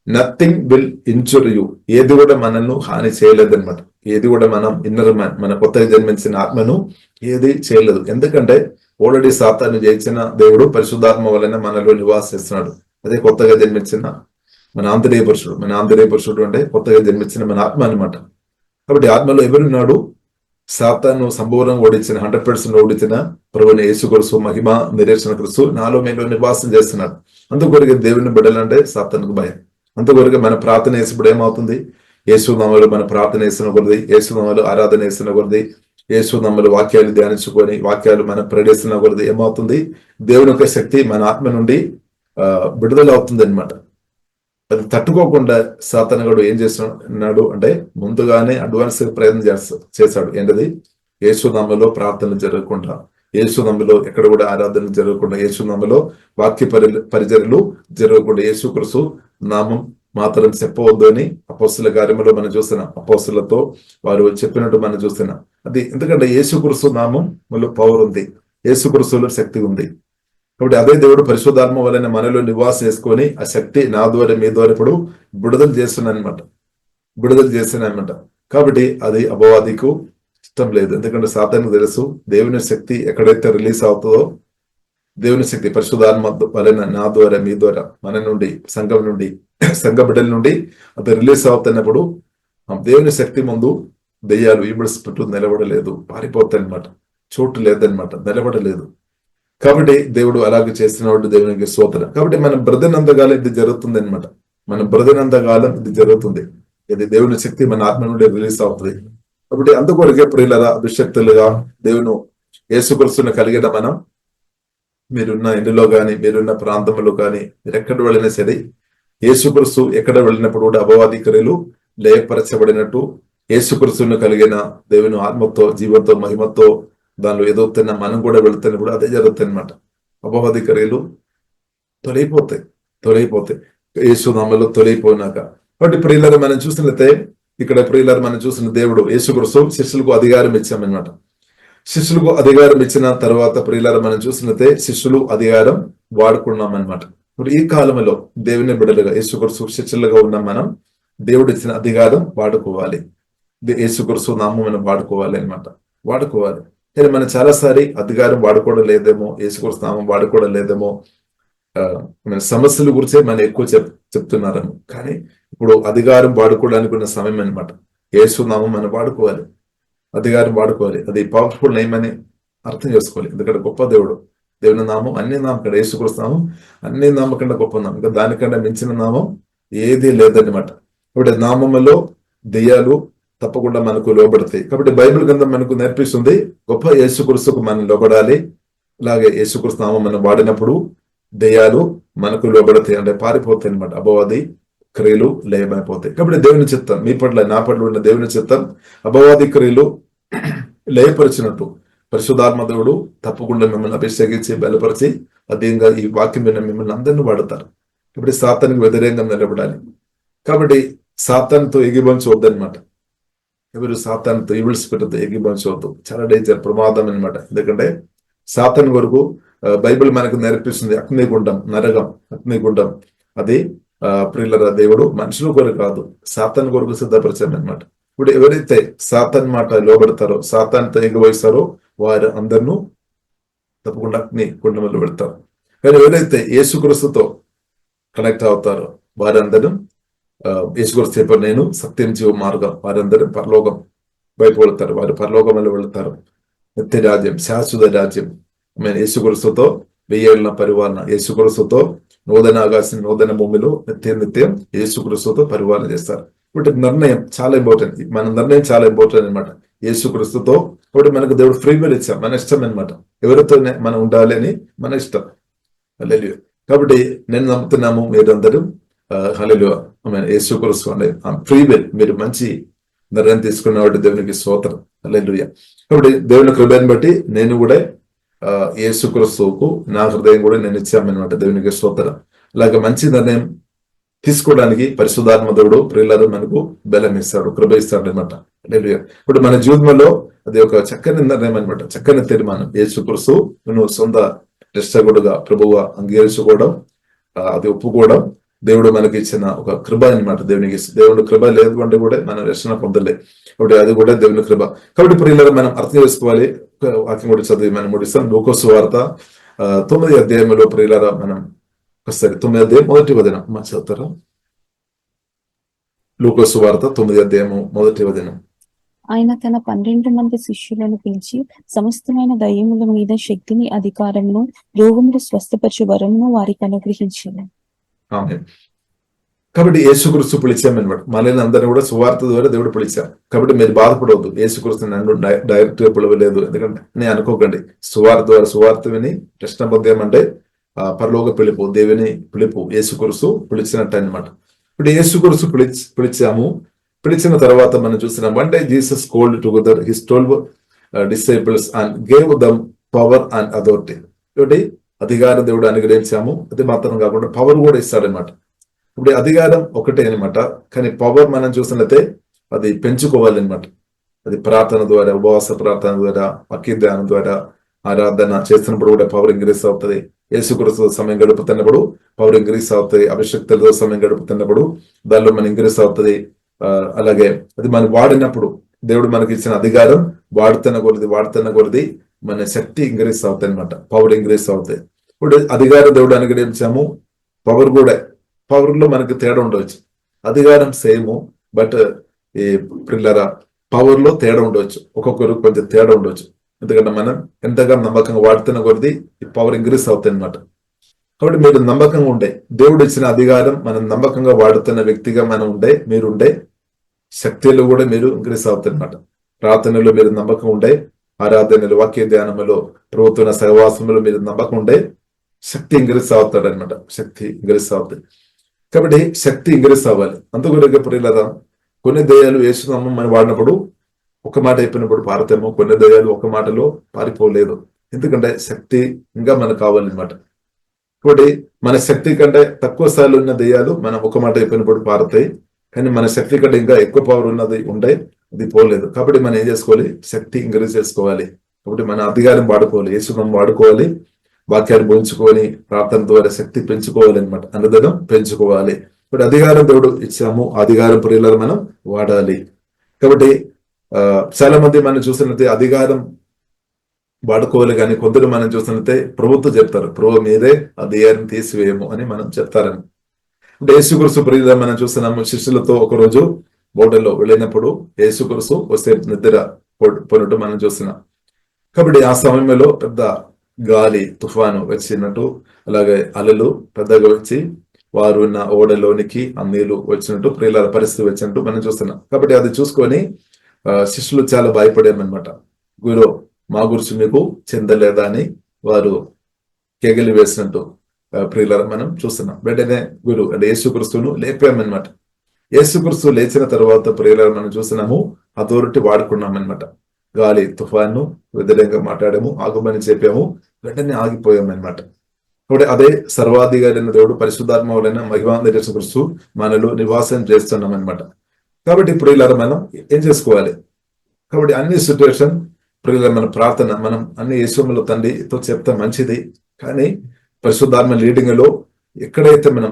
nothing will injure you. ఏది కూడా మనల్ని హాని చేయలేదు అనమాట. ఏది కూడా మనం ఇన్నర్ మ్యాన్, మన కొత్తగా జన్మించిన ఆత్మను ఏది చేయలేదు. ఎందుకంటే ఆల్రెడీ సాతాన్ని జయించిన దేవుడు పరిశుద్ధాత్మ వలన మనలో నివాసిస్తున్నాడు. అదే కొత్తగా జన్మించిన మన ఆంతర్య పురుషుడు అంటే కొత్తగా జన్మించిన మన ఆత్మ అనమాట. కాబట్టి ఆత్మలో ఎవరున్నాడు? సాతాను సంపూర్ణంగా ఓడించిన 100% ఓడించిన ప్రభుని యేసు క్రీస్తు మహిమ నిరీక్షణ క్రీస్తు నాలో మీలో నివాసం చేస్తున్నాడు. అందుకొరకు దేవుని బిడ్డలంటే సాతానుకు భయం. అందుకొరకు మన ప్రార్థన చేసినప్పుడు ఏమవుతుంది? యేసునామములో మన ప్రార్థన చేసిన కొద్ది, యేసునామములో ఆరాధన చేసిన కొద్ది, యేసునామములో వాక్యాలు ధ్యానించుకొని వాక్యాలు మనం ప్రకటిస్తున్న కొద్ది ఏమవుతుంది? దేవుని యొక్క శక్తి మన ఆత్మ నుండి విడుదల అవుతుంది అనమాట. అది తట్టుకోకుండా సాతానుగాడు ఏం చేస్తున్నాడు అంటే ముందుగానే అడ్వాన్స్ ప్రయత్నం చేశాడు. ఏంటది? యేసునామములో ప్రార్థన జరగకుండా, యేసునామములో ఎక్కడ కూడా ఆరాధన జరగకుండా, యేసునామములో వాక్య పరిచర్యలు జరగకుండా, యేసుక్రీస్తు నామం మాత్రం చెప్పవద్దు అని అపోస్తుల కార్యములో మనం చూస్తున్నాం. అపోస్తులతో వారు చెప్పినట్టు మనం చూస్తున్నాం. అది ఎందుకంటే యేసుక్రీస్తు నామంలో పవర్ ఉంది, యేసుక్రీస్తులో శక్తి ఉంది. కాబట్టి అదే దేవుడు పరిశుద్ధాత్మ వలన మనలో నివాసం చేసుకొని ఆ శక్తి నా ద్వారా మీ ద్వారా ఇప్పుడు విడుదల చేస్తున్నానమాట. కాబట్టి అది అపవాదికు ఇష్టం లేదు. ఎందుకంటే సాతానుకు తెలుసు దేవుని శక్తి ఎక్కడైతే రిలీజ్ అవుతుందో, దేవుని శక్తి పరిశుద్ధాత్మ వలన నా ద్వారా మీ ద్వారా మన నుండి సంఘ బిడ్డల నుండి అది రిలీజ్ అవుతున్నప్పుడు దేవుని శక్తి ముందు దెయ్యాలు ఈబడిస్తూ నిలబడలేదు, పారిపోతాయి అనమాట. చోటు లేదనమాట, నిలబడలేదు. కాబట్టి దేవుడు అలాగే చేస్తున్నవాడు దేవునికి స్తోత్రం. కాబట్టి మనం బ్రతినంతకాలం ఇది జరుగుతుంది అనమాట. మనం బ్రతినంతకాలం ఇది జరుగుతుంది. ఇది దేవుని శక్తి మన ఆత్మ నుండి రిలీజ్ అవుతుంది. కాబట్టి అందుకొరకే ప్రియులరా దుశ్శక్తులుగా దేవుని యేసుక్రీస్తును కలిగిన మనం, మీరున్న ఇంటిలో కానీ మీరున్న ప్రాంతంలో కానీ మీరు ఎక్కడ వెళ్ళినా సరే, యేసుక్రీస్తు ఎక్కడ వెళ్ళినప్పుడు కూడా అపవాది క్రియలు లేపరచబడినట్టు యేసుక్రీస్తును కలిగిన దేవుని ఆత్మతో జీవంతో మహిమతో దానిలో ఎదుగుతున్న మనం కూడా వెళుతున్నప్పుడు అదే జరుగుతుంది అనమాట. అపవాది క్రియలు తొలగిపోతాయి యేసునామములో తొలగిపోయినాక. కాబట్టి ప్రియులారా మనం చూసినట్లయితే ఇక్కడ మనం చూసిన దేవుడు యేసుక్రీస్తు శిష్యులకు అధికారం ఇచ్చామన్నమాట. శిష్యులకు అధికారం ఇచ్చిన తర్వాత ప్రియులారా మనం చూసినట్లయితే శిష్యులు అధికారం వాడుకున్నాం అనమాట. ఇప్పుడు ఈ కాలంలో దేవుని బిడ్డలుగా యేసుక్రీస్తు శిష్యులుగా ఉన్న మనం దేవుడు ఇచ్చిన అధికారం వాడుకోవాలి. యేసుక్రీస్తు నామం మనం వాడుకోవాలి అనమాట. కానీ మనం చాలాసారి అధికారం వాడుకోవడం లేదేమో, యేసుక్రీస్తు నామం వాడుకోవడం లేదేమో, మన సమస్యల గురించే మనం ఎక్కువ చెప్తున్నారేమో. కానీ ఇప్పుడు అధికారం వాడుకోవడానికి ఉన్న సమయం అనమాట. యేసు నామం మనం వాడుకోవాలి, అధికారం వాడుకోవాలి. అది పవర్ఫుల్ నేమ్ అని అర్థం చేసుకోవాలి. ఎందుకంటే గొప్ప దేవుని నామం అన్ని నామం కంటే, యేసుక్రీస్తు నామం అన్ని నామం కంటే గొప్ప నామం. ఇంకా దానికంటే మించిన నామం ఏది లేదన్నమాట. కాబట్టి నామములో దెయ్యాలు తప్పకుండా మనకు లోబడతాయి. కాబట్టి బైబిల్ గ్రంథం మనకు నేర్పిస్తుంది గొప్ప యేసుక్రీస్తుకు మనం లోబడాలి. అలాగే యేసుక్రీస్తు నామం మనం వాడినప్పుడు దెయ్యాలు మనకు లోబడతాయి, అంటే పారిపోతాయి అనమాట. అపవాది క్రియలు లయమైపోతాయి. కాబట్టి దేవుని చిత్తం మీ పట్ల నా పట్ల ఉన్న దేవుని చిత్తం అపవాది క్రియలు లయపరిచినట్టు పరిశుద్ధాత్మ దేవుడు తప్పకుండా మిమ్మల్ని అభిషేకించి బలపరిచి అదేంగా ఈ వాక్యం మీద మిమ్మల్ని అందరినీ వాడతారు. ఇప్పుడు సాతానికి వ్యతిరేకంగా నిలబడాలి. కాబట్టి సాతానుతో ఎగిబంచవద్దనమాట. ఎవరు సాతానుతో ఈవిల్ స్పిరిట్తో ఎగిబంచవద్దు. చాలా డేంజర్, ప్రమాదం అనమాట. ఎందుకంటే సాతాను వరకు బైబిల్ మనకు నేర్పిస్తుంది అగ్నిగుండం, నరకం, అగ్నిగుండం. అది ప్రియులరా దేవుడు మనుషుల కొరకు కాదు, సాతాను కొరకు సిద్ధపరిచాడు అనమాట. ఇప్పుడు ఎవరైతే సాతాన్ మాట లోబడతారో, సాతాన్తో ఎగువైస్తారో వారు అందరినూ తప్పకుండా అగ్ని గుండంలో పెడతారు. కానీ ఎవరైతే యేసుక్రీస్తుతో కనెక్ట్ అవుతారో వారందరూ యేసుక్రీస్తు చెప్పారు, నేను సత్యం జీవ మార్గం, వారందరూ పరలోకం వైపు వెళ్తారు. వారు పరలోకంలో వెళ్తారు. నిత్య రాజ్యం, శాశ్వత రాజ్యం. యేసుక్రీస్తుతో 1000 ఏళ్ల పరిపాలన, యేసుక్రీస్తుతో నూతన ఆకాశం నూతన భూమిలో నిత్యం యేసుక్రీస్తుతో పరిపాలన చేస్తారు. ఇప్పుడు నిర్ణయం చాలా ఇంపార్టెంట్. మన నిర్ణయం చాలా ఇంపార్టెంట్ అనమాట. యేసుక్రీస్తుతో ఇప్పుడు మనకు దేవుడు ఫ్రీ విల్ ఇచ్చాం, మన ఇష్టం అనమాట. ఎవరితో మనం ఉండాలి అని మన ఇష్టం. హల్లెలూయా. కాబట్టి నేను నమ్ముతున్నాము మీరందరూ హల్లెలూయా యేసుక్రీస్తు అంటే ఫ్రీ విల్, మీరు మంచి నిర్ణయం తీసుకున్నవాడు దేవునికి స్తోత్రం. హల్లెలూయా. కాబట్టి దేవుని కృపను బట్టి నేను కూడా యేసుక్రీస్తుకు నా హృదయం కూడా నేను ఇచ్చామన్నమాట. దేవునికి స్తోత్రం. అలాగే మంచి నిర్ణయం తీసుకోవడానికి పరిశుద్ధాత్మ దేవుడు ప్రియులారా మనకు బలం ఇస్తాడు, కృప ఇస్తాడు అనమాట. హల్లెలూయా. ఇప్పుడు మన జీవితంలో అది ఒక చక్కని నిర్ణయం అనమాట, చక్కని తీర్మానం. యేసుక్రీస్తు నువ్వు సొంత రక్షకుడుగా ప్రభువుగా అంగీకరించుకోవడం, అది ఒప్పుకోవడం, దేవుడు మనకి ఇచ్చిన ఒక కృప అనమాట. దేవుడు కృప లేకుంటే కూడా మనం రక్షణ పొందలే. కాబట్టి అది కూడా దేవుని కృప. కాబట్టి ప్రియులారా మనం అర్థం చేసుకోవాలి. వాక్యం కూడా చదివి మనం ముడిస్తాం. లూకా సువార్త 9వ అధ్యాయంలో ప్రియులారా మనం ఒకసారి 9వ అధ్యాయం 1వ వచనం చదువుతారా? లూకా సువార్త 9వ అధ్యాయము 1వ వచనం. ఆయన తన 12 మంది శిష్యులను పిలిచి సమస్తమైన దయ్యముల మీద శక్తిని, అధికారమును, రోగములు స్వస్థపరచు వరమును వారికి అనుగ్రహించారు. ఆమేన్. కాబట్టి యేసుక్రీస్తు పిలిచామన్నమాట. మనల్ని అందరినీ కూడా సువార్త ద్వారా దేవుడు పిలిచాం. కాబట్టి మీరు బాధపడవద్దు, యేసుక్రీస్తు నన్ను డైరెక్ట్ గా పిలవలేదు ఎందుకంటే నేను అనుకోకండి. సువార్త ద్వారా సువార్త విని రక్షణ పొందామంటే పరలోక పిలుపు, దేవుని పిలుపు యేసుక్రీస్తు పిలిచినట్టు అనమాట. ఇప్పుడు యేసుక్రీస్తు పిలిచాము. పిలిచిన తర్వాత మనం చూస్తున్నాం, one day Jesus called together his 12 disciples and gave dum power and authority. కాబట్టి అధికారం దేవుడు అనుగ్రహించాము. అది మాత్రం కాకుండా పవర్ కూడా ఇస్తాడనమాట. ఇప్పుడు అధికారం ఒకటే అనమాట, కానీ పవర్ మనం చూసినట్లయితే అది పెంచుకోవాలన్నమాట. అది ప్రార్థన ద్వారా, ఉపవాస ప్రార్థన ద్వారా, వాక్య ధ్యానం ద్వారా, ఆరాధన చేస్తున్నప్పుడు కూడా పవర్ ఇంక్రీస్ అవుతుంది. యేసుక్రీస్తు సమయం గడుపుతున్నప్పుడు పవర్ ఇంక్రీస్ అవుతుంది. అభిషక్తులతో సమయం గడుపుతున్నప్పుడు దానిలో మనం ఇంక్రీస్ అవుతుంది. అలాగే అది మనం వాడినప్పుడు దేవుడు మనకి ఇచ్చిన అధికారం వాడుతున్న కొద్ది మన శక్తి ఇంక్రీస్ అవుతాయి అనమాట. పవర్ ఇంక్రీస్ అవుతాయి. ఇప్పుడు అధికారం దేవుడు అనుగ్రహించాము. పవర్ లో మనకి తేడా ఉండవచ్చు. అధికారం సేమ్, బట్ ఈ పిల్లరా పవర్ లో తేడా ఉండవచ్చు. ఒక్కొక్కరు కొంచెం తేడా ఉండవచ్చు. ఎందుకంటే మనం ఎంతగా నమ్మకంగా వాడుతున్న కొద్ది ఈ పవర్ ఇంక్రీస్ అవుతాయి అనమాట. కాబట్టి మీరు నమ్మకంగా ఉండే, దేవుడు ఇచ్చిన అధికారం మనం నమ్మకంగా వాడుతున్న వ్యక్తిగా మీరుండే శక్తిలో కూడా మీరు ఇంక్రీస్ అవుతాయి అనమాట. ప్రార్థనలో మీరు నమ్మకం ఉండే, ఆరాధనలు, వాక్య ధ్యానములో, ప్రభుత్వ సహవాసంలో మీరు నమ్మకం ఉండే శక్తి ఇంక్రీస్ అవుతాడు అనమాట. శక్తి ఇంక్రీస్ అవుతుంది. కాబట్టి శక్తి ఇంక్రీస్ అవ్వాలి. అందుకొరకే ప్రియులారా, కొన్ని దయ్యాలు యేసునామం మనం వాడినప్పుడు ఒక మాట అయిపోయినప్పుడు పారతేమో, కొన్ని దయ్యాలు ఒక మాటలో పారిపోలేదు. ఎందుకంటే శక్తి ఇంకా మనకు కావాలన్నమాట. కాబట్టి మన శక్తి కంటే తక్కువ స్థాయిలో ఉన్న దయ్యాలు మనం ఒక మాట అయిపోయినప్పుడు పారుతాయి. కానీ మన శక్తి కంటే ఇంకా ఎక్కువ పవర్ ఉన్నది అది పోలేదు. కాబట్టి మనం ఏం చేసుకోవాలి? శక్తి ఇంక్రీజ్ చేసుకోవాలి. కాబట్టి మన అధికారం వాడుకోవాలి, యేసునామం వాడుకోవాలి, వాక్యాన్ని పోయించుకొని ప్రార్థన ద్వారా శక్తి పెంచుకోవాలి అనమాట. అనుదినం పెంచుకోవాలి. ఇప్పుడు అధికారం దేవుడు ఇచ్చాము, అధికారం ప్రియులను మనం వాడాలి. కాబట్టి చాలా మంది మనం చూసినట్లయితే అధికారం వాడుకోవాలి, కానీ కొందరు మనం చూసినట్లయితే ప్రభుత్వం చెప్తారు, ప్రభు మీదే అధికారం తీసివేయము అని మనం చెప్తారని. అంటే యేసుక్రీస్తు ప్రియులను మనం చూస్తున్నాము. శిష్యులతో ఒకరోజు బోటలో వెళ్ళినప్పుడు యేసుక్రీస్తు వస్తే నిద్ర పోయినట్టు మనం చూస్తున్నాం. కాబట్టి ఆ సమయంలో పెద్ద గాలి తుఫాను వచ్చినట్టు, అలాగే అలలు పెద్దగా వచ్చి వారు ఉన్న ఓడలోనికి ఆ నీళ్లు వచ్చినట్టు, ప్రియుల పరిస్థితి వచ్చినట్టు మనం చూస్తున్నాం. కాబట్టి అది చూసుకొని శిష్యులు చాలా భయపడామన్నమాట. గురు మా గురించి మీకు చెందలేదా అని వారు కేగలి వేసినట్టు ప్రియుల మనం చూస్తున్నాం. వెంటనే గురు అంటే యేసుక్రీస్తును లేపామన్నమాట. యేసుక్రీస్తు లేచిన తర్వాత ప్రియుల మనం చూస్తున్నాము, అథారిటీ వాడుకున్నాం అనమాట. గాలి తుఫాను వ్యతిరేకంగా మాట్లాడాము, ఆగమని చెప్పాము, వెంటనే ఆగిపోయామన్నమాట. కాబట్టి అదే సర్వాధికారి అయిన దేవుడు పరిశుద్ధాత్మ వలన మహిమాంధ యేసుక్రీస్తు మనలో నివాసం చేస్తున్నాం అనమాట. కాబట్టి ఇప్పుడు ఇలా మనం ఏం చేసుకోవాలి? కాబట్టి అన్ని సిచ్యువేషన్ ఇప్పుడు మన ప్రార్థన మనం అన్ని యేసులో తండ్రితో చెప్తే మంచిది, కానీ పరిశుద్ధాత్మ లీడింగ్ లో ఎక్కడైతే మనం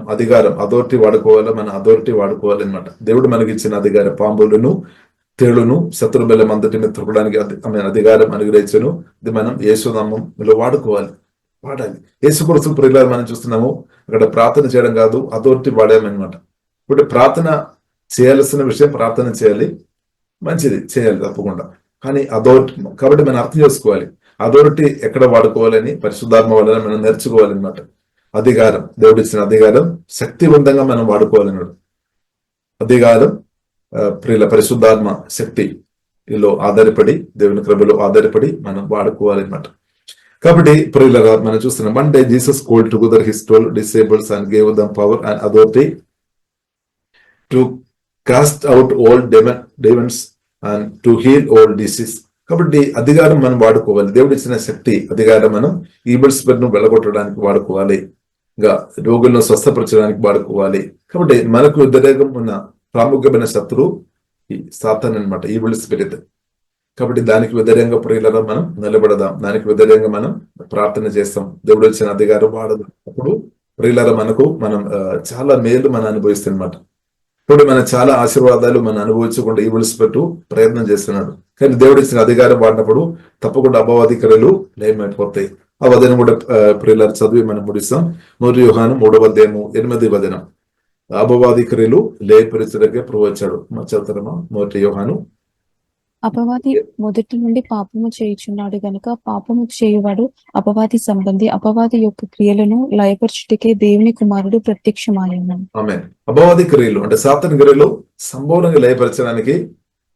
అథారిటీ వాడుకోవాలో మన అథారిటీ వాడుకోవాలి అనమాట. దేవుడు మనకి ఇచ్చిన అధికారం, పాంబులను తేళ్లను శత్రు బలం అంతటిని త్రొక్కడానికి అధికారం అనుగ్రహించను. ఇది మనం యేసునామంలో వాడాలి. యేసుక్రీస్తు ప్రియులారా మనం చూస్తున్నాము, అక్కడ ప్రార్థన చేయడం కాదు, అథారిటీ వాడామన్నమాట. ఇప్పుడు ప్రార్థన చేయాల్సిన విషయం ప్రార్థన చేయాలి, మంచిది చేయాలి తప్పకుండా, కానీ అథారిటీ కాబట్టి మనం అర్థం చేసుకోవాలి. అథారిటీ ఎక్కడ వాడుకోవాలని పరిశుద్ధాత్మ వలన మనం నేర్చుకోవాలన్నమాట. అధికారం, దేవుడు ఇచ్చిన అధికారం శక్తివంతంగా మనం వాడుకోవాలన్నాడు. అధికారం ప్రియుల పరిశుద్ధాత్మ శక్తిలో ఆధారపడి, దేవుని కృపలో ఆధారపడి మనం వాడుకోవాలన్నమాట. కాబట్టి ప్రియులగా మనం చూస్తున్నాం, one day Jesus called together his 12 disciples and gave them power and authority to cast out all demons and to heal all disease. కాబట్టి అధికారం మనం వాడుకోవాలి. దేవుడు ఇచ్చిన శక్తి అధికారం మనం ఈవిల్ స్పిరిట్ ను వెళ్ళగొట్టడానికి వాడుకోవాలి, ఇంకా రోగులను స్వస్థపరచడానికి వాడుకోవాలి. కాబట్టి మనకు వ్యతిరేకం ఉన్న ప్రాముఖ్యమైన శత్రువు ఈ సాతాన్ అన్నమాట, ఈవిల్ స్పిరిట్. కాబట్టి దానికి వ్యతిరేకంగా ప్రియులరా మనం నిలబడదాం, దానికి వ్యతిరేకంగా మనం ప్రార్థన చేస్తాం. దేవుడు ఇచ్చిన అధికారం వాడదాం. అప్పుడు ప్రియులారా మనం చాలా మేలు మనం అనుభవిస్తున్నమాట. ఇప్పుడు మనం చాలా ఆశీర్వాదాలు మనం అనుభవించకుండా ఈవిల్స్ పెట్టు ప్రయత్నం చేస్తున్నాడు. కానీ దేవుడు ఇచ్చిన అధికారం వాడినప్పుడు తప్పకుండా అపవాది క్రియలు లయమైపోతాయి. ఆ వచనం కూడా ప్రియులారా చదివి మనం ముడిస్తాం. 1 యోహాను 3:8 వచనం. అపవాది క్రియలు లేపరిచడానికి ప్రభు వచ్చాడు. చదువుతారమ్మా 1 యోహాను. అపవాది మొదటి నుండి పాపము చేయుచున్నాడు గనుక పాపము చేయువాడు అపవాది సంబంధి. అపవాది యొక్క క్రియలను లయపరచుటకే దేవుని కుమారుడు ప్రత్యక్షమాయను. ఆమేన్. అపవాది క్రియలు అంటే సాతాను క్రియలు సంపూర్ణంగా లయపరచడానికి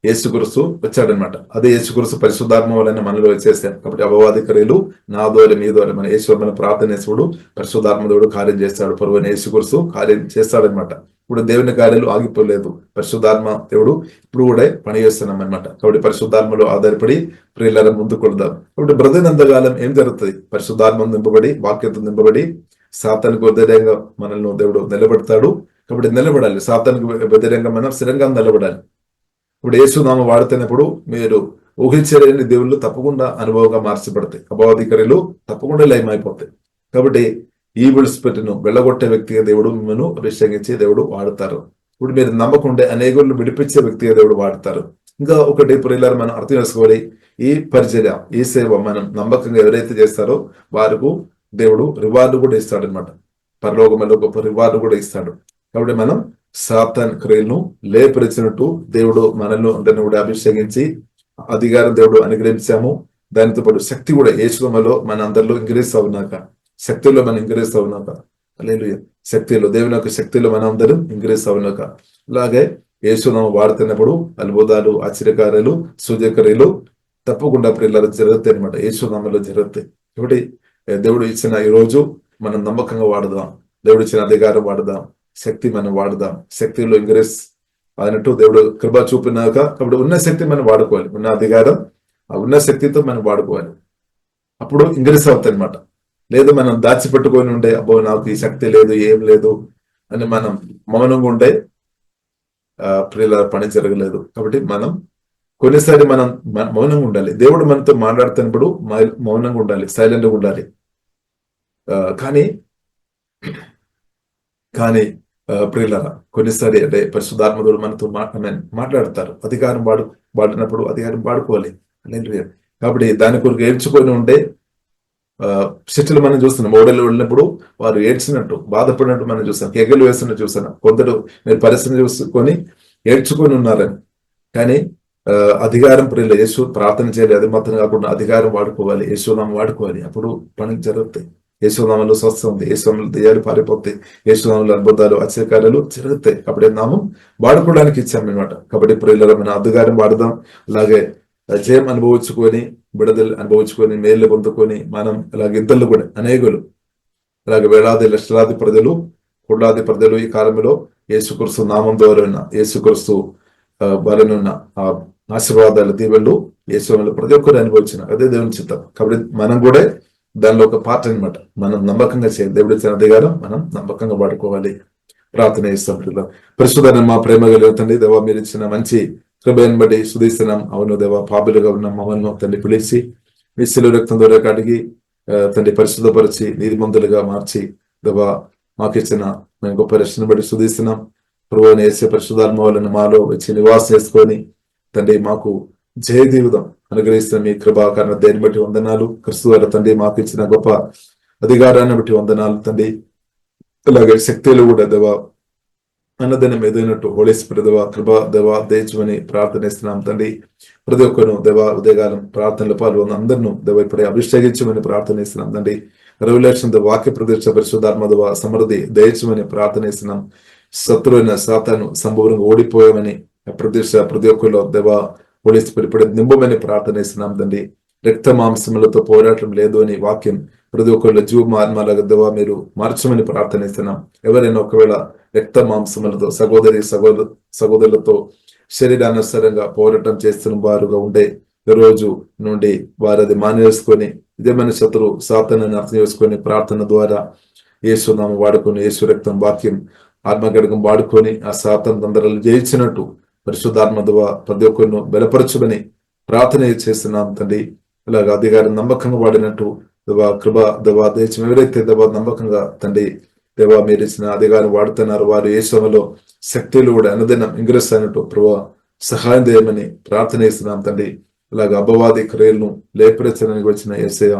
యేసుక్రీస్తు వచ్చాడనమాట. అదే యేసుక్రీస్తు పరిశుద్ధాత్మ వలన మనలో వచ్చేసాడు. కాబట్టి అపవాది క్రియలు నా ద్వారా మీ ద్వారా మన యేసు మన ప్రార్థన చేసేవాడు పరిశుద్ధాత్మ దేవుడు కార్యం చేస్తాడు. పరువైన యేసుక్రీస్తు కార్యం చేస్తాడనమాట. ఇప్పుడు దేవుని కార్యాలు ఆగిపోలేదు. పరిశుద్ధాత్మ దేవుడు ఇప్పుడు కూడా పని చేస్తున్నాం అనమాట. కాబట్టి పరిశుద్ధాత్మలో ఆధారపడి ప్రియులారా ముందుకు వెళ్దాం. కాబట్టి బ్రతికినంతకాలం ఏం జరుగుతుంది? పరిశుద్ధాత్మ నింపబడి వాక్యంతో నింపబడి సాతానికి వ్యతిరేకంగా మనల్ని దేవుడు నిలబెడతాడు. కాబట్టి నిలబడాలి. సాతానికి వ్యతిరేకంగా మనం స్థిరంగా నిలబడాలి. ఇప్పుడు యేసునామ వాడుతున్నప్పుడు మీరు ఊహించలేని దేవుళ్ళు తప్పకుండా అనుభవంగా మార్చబడతాయి. అపవాది క్రియలు తప్పకుండా లయమైపోతాయి. కాబట్టి ఈ విడిచిపెట్టును వెళ్ళగొట్టే వ్యక్తిగా దేవుడు మిమ్మల్ని అభిషేకించి దేవుడు వాడతారు. ఇప్పుడు మీరు నమ్మకుంటే అనేకులను విడిపించే వ్యక్తిగా దేవుడు వాడతారు. ఇంకా ఒకటి ప్రియులారా మనం అర్థం చేసుకోవాలి. ఈ పరిచర్య ఈ సేవ మనం నమ్మకంగా ఎవరైతే చేస్తారో వారికి దేవుడు రివార్డు కూడా ఇస్తాడు అనమాట. పరలోకములో గొప్ప రివార్డు కూడా ఇస్తాడు. కాబట్టి మనం సాతాన్ క్రియలను లేపరిచినట్టు దేవుడు మనల్ని అందరిని కూడా అభిషేకించి అధికారం దేవుడు అనుగ్రహించాము. దానితో పాటు శక్తి కూడా యేసులో మన అందరిలో ఇంక్రీజ్ అవునాక శక్తిలో మనం ఇంక్రీజ్ అవునాక హల్లెలూయా శక్తిలో దేవుని యొక్క శక్తిలో మనం అందరం ఇంక్రీజ్ అవునాక అలాగే యేసునామం వాడుతున్నప్పుడు అద్భుతాలు ఆశ్చర్యకార్యాలు సూచక్రియలు తప్పకుండా పిల్లలు జరుగుతాయి అనమాట. యేసునామంలో జరుగుతాయి. కాబట్టి దేవుడు ఇచ్చిన ఈ రోజు మనం నమ్మకంగా వాడదాం. దేవుడు ఇచ్చిన అధికారం వాడదాం. శక్తి మనం వాడదాం. శక్తిలో ఇంక్రీజ్ అయినట్టు దేవుడు కృప చూపినాక కాబట్టి ఉన్న శక్తి మనం వాడుకోవాలి. ఉన్న అధికారం ఉన్న శక్తితో మనం వాడుకోవాలి. అప్పుడు ఇంక్రీజ్ అవుతాయి అనమాట. లేదు మనం దాచిపెట్టుకొని ఉంటే అబ్బో నాకు ఈ శక్తి లేదు ఏం లేదు అని మనం మౌనంగా ఉంటే ప్రియుల పని జరగలేదు. కాబట్టి మనం కొన్నిసారి మనం మౌనంగా ఉండాలి. దేవుడు మనతో మాట్లాడుతున్నప్పుడు మౌనంగా ఉండాలి, సైలెంట్గా ఉండాలి. కానీ ప్రియులరా కొన్నిసారి అంటే పరిశుద్ధాత్మదుడు మనతో మాట్లాడతారు. అధికారం వాడినప్పుడు అధికారం వాడుకోవాలి. కాబట్టి దాని కొరకు ఏడ్చుకొని ఉంటే శిష్యులు మనం చూస్తున్నాం. ఓడలు వెళ్ళినప్పుడు వారు ఏడ్చినట్టు బాధపడినట్టు మనం చూస్తాం. కేకలు వేస్తున్నట్టు చూస్తున్నాం. కొందరు మీరు పరిస్థితిని చూసుకొని ఏడ్చుకొని ఉన్నారని. కానీ అధికారం ప్రియులు యేసు ప్రార్థన చేయాలి. అది మాత్రం కాకుండా అధికారం వాడుకోవాలి. యేసునామం వాడుకోవాలి. అప్పుడు పనులు జరుగుతాయి. యేసునామంలో స్వస్థ ఉంది. యేసునామంలో దయ్యాలు పారిపోతాయి. యేసునామంలో అద్భుతాలు ఆశ్చర్యకార్యాలు జరుగుతాయి. కాబట్టి నామం వాడుకోవడానికి ఇచ్చామన్నమాట. కాబట్టి ప్రియులలో మన అధికారం వాడదాం. అలాగే జయం అనుభవించుకొని బిడదలు అనుభవించుకొని మేలు పొందుకొని మనం అలాగే ఇద్దరు కూడా అనేకులు అలాగే వేలాది లక్షలాది ప్రజలు కోట్లాది ప్రజలు ఈ కాలంలో యేసుక్రీస్తు నామం ద్వారా ఉన్న యేసుక్రీస్తు వారినున్న ఆ ఆశీర్వాదాల దీవెళ్ళు యేసులో ప్రతి ఒక్కరు అనుభవించిన అదే దేవుని చిత్తం. కాబట్టి మనం కూడా దానిలో ఒక పార్ట్ అనమాట. మనం నమ్మకంగా చేయాలి. దేవుడి ఇచ్చిన అధికారం మనం నమ్మకంగా వాడుకోవాలి. ప్రార్థన చేస్తాం. పరిశుద్ధ మా ప్రేమ కలిగిన తండ్రి దేవా మీరు ఇచ్చిన మంచి కృపను బట్టి స్తుతిస్తున్నాం. అవును దేవా పాపులుగా ఉన్న మమ్మల్ని తండ్రి పిలిచి మీ శిలువ రక్తం ద్వారా కడిగి తండ్రి పరిశుద్ధపరిచి నీతిమంతులుగా మార్చి దేవా మాకు ఇచ్చిన మేము గొప్ప రక్షణ బట్టి స్తుతిస్తున్నాం. ప్రభువుని యేసు పరిశుద్ధాత్మ వలన మాలో వచ్చి నివాసం చేసుకొని తండ్రి మాకు జయ జీవితం అనుగ్రహిస్తున్న మీ కృపాకరణ దేని బట్టి వందనాలు. క్రీస్తు ద్వారా తండ్రి మాకు ఇచ్చిన గొప్ప అధికారాన్ని బట్టి వందనాలు తండ్రి. అలాగే శక్తులు కూడా దేవా అన్నదనం ఎదిగినట్టు హోలీ స్పిరిట్ దేవా కృపా దేవా దేశమని ప్రార్థనిస్తున్నాం తండ్రి. ప్రతి ఒక్కరు దేవా ఉదయకాలం ప్రార్థనలు పాల్గొన్న అందరినూ దేవ ఇప్పుడే అభిషేకించమని ప్రార్థనిస్తున్నాం తండ్రి. రెవల్యూషన్ వాక్య ప్రదర్శన పరిశుద్ధాత్మ దేవా సమృద్ధి దయచమని ప్రార్థనిస్తున్నాం. శత్రువైన సాతాను సంపూర్ణంగా ఓడిపోయామని ప్రతి ఒక్కరిలో దేవా హోలీ స్పిరిట్ ఇప్పుడే నింపమని ప్రార్థనిస్తున్నాం తండ్రి. రక్త మాంసములతో పోరాటం లేదు అని వాక్యం ప్రతి ఒక్కరిలో జీవమాత్మలాగా దేవా మీరు మార్చమని ప్రార్థనిస్తున్నాం. ఎవరైనా ఒకవేళ రక్త మాంసములతో సహోదరులతో శరీరానుసారంగా పోరాటం చేస్తున్న వారుగా ఉండే రోజు నుండి వారు అది మానేసుకొని ఇదేమైన శత్రు సాతాన్ని అర్థం చేసుకొని ప్రార్థన ద్వారా యేసునామం వాడుకొని యేసు రక్తం వాక్యం ఆత్మగడకం వాడుకొని ఆ సాతాను తంత్రాలు జయించినట్టు పరిశుద్ధాత్మ ద్వారా ప్రతి ఒక్కరిను బలపరచుమని ప్రార్థన చేస్తున్నాం తండ్రి. ఇలాగ అధికారం నమ్మకంగా వాడినట్టు దవా కృప దవా దేశం ఎవరైతే దవా నమ్మకంగా తండ్రి దేవా మీరు ఇచ్చిన అధికారం వాడుతున్నారు. వారు ఏ సమయంలో శక్తులు కూడా అనుదినం ఇంగ్రెస్ అయినట్టు ప్రభావ సహాయం చేయమని ప్రార్థన చేస్తున్నాం తండ్రి. అలాగే అపవాది క్రియలను లేపరెచ్చడానికి వచ్చిన యేసయ్య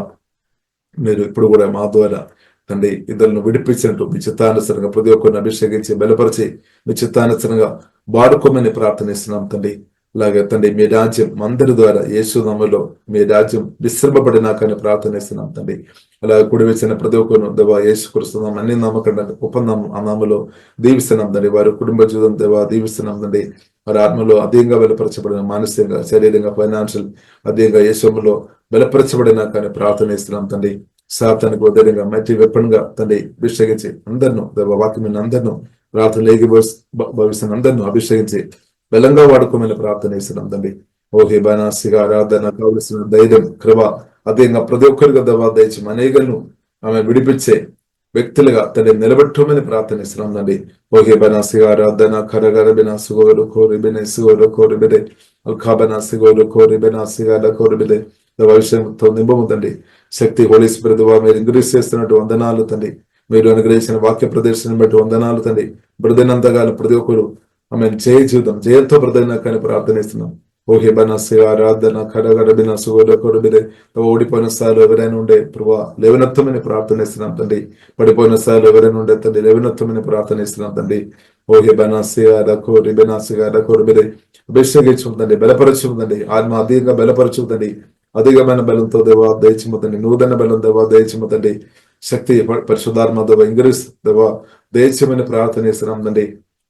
మీరు ఇప్పుడు కూడా మా ద్వారా తండ్రి ఇద్దరును విడిపించినట్టు మీ చిత్తానుసరంగా ప్రతి ఒక్కరిని అభిషేకించి బలపరిచి మీ చిత్తానుసరంగా వాడుకోమని ప్రార్థనిస్తున్నాం తండ్రి. అలాగే తండ్రి మీ రాజ్యం అందరి ద్వారా యేసు నామములో మీ రాజ్యం విశ్రమపడినాకని ప్రార్థనిస్తున్నాం తండ్రి. అలాగే కుడి వచ్చిన ప్రతి ఒక్కరు దేవా యేసు క్రీస్తు అన్ని నామకండ ఉపనామం ఆ నామలో దీవిస్తున్నాం తండ్రి. వారి కుటుంబ జీవితం దేవా దీవిస్తున్నాం తండ్రి. వారి ఆత్మలో అధికంగా బలపరచబడిన, మానసికంగా శరీరంగా ఫైనాన్షియల్ అధికంగా యేసులో బలపరచబడినాకని ప్రార్థనిస్తున్నాం తండ్రి. సాతానికి ఉదయంగా మట్టి వెప్పన్గా తండ్రి అభిషేకించి అందరినూ దేవ వాక్యమైన అందరినూ ప్రార్థన లేగి భవిష్యత్ అందరినూ అభిషేకించి బలంగా వాడుకోమని ప్రార్థన ఇస్తున్నాం తండ్రి. ఓహే బానాసిగా ఆరాధన కావలసిన ధైర్యం కృప అదేగా ప్రతి ఒక్కరిగా దేవా దయచి అనేకలను ఆమె విడిపించే వ్యక్తులుగా తండ్రి నిలబెట్టమని ప్రార్థనిస్తున్నాం తండ్రి. ఓహే బనాసిగా ఆరాధన కరగర బినాసుగోలు కోరిబినే సుగోలు కోరిబిదే అల్ఖాబనాసిగోలు కోరిబినాసిగా కోరిబిదే భవిష్యత్తుతో నింపము తండ్రి. శక్తి హోలీ స్పిరిట్ మీరు ఇంక్రీజ్ చేస్తున్నట్టు వందనాలు తండ్రి. మీరు అనుగ్రహించిన వాక్య ప్రదర్శన బట్టి వందనాలు తండ్రి. బ్రదనంతగాలు ప్రతి ఒక్కరు ఆమె జయ జీవితం జయంతో బ్రదనాకని ప్రార్థనిస్తున్నాం. ఓహే బనస్సు ఆరాధన కడగడబిన సుగోడకొడబిదే ఓడిపోయిన స్థాయిలో ఎవరైనా ఉండే ప్రభా లేవనత్వమని ప్రార్థనిస్తున్నాం తండ్రి. పడిపోయిన స్థాయిలో ఎవరైనా ఉండే తండ్రి లేవనత్వమని ప్రార్థనిస్తున్నాం తండ్రి. ఓహే బనాసిగా రకోరి బెనాసిగా రకోరిబిదే అభిషేకించుకుందండి, బలపరచుకుందండి, ఆత్మ అధికంగా బలపరచుకుందండి. అధికమైన బలంతో దేవా దయచిముతండి, నూతన బలం దేవా దయచిముతండి. శక్తి పరిశుద్ధాత్మ దేవ ఇంగ్రీస్ దేవా దయచమని ప్రార్థన చేస్తున్నాం తండ్రి.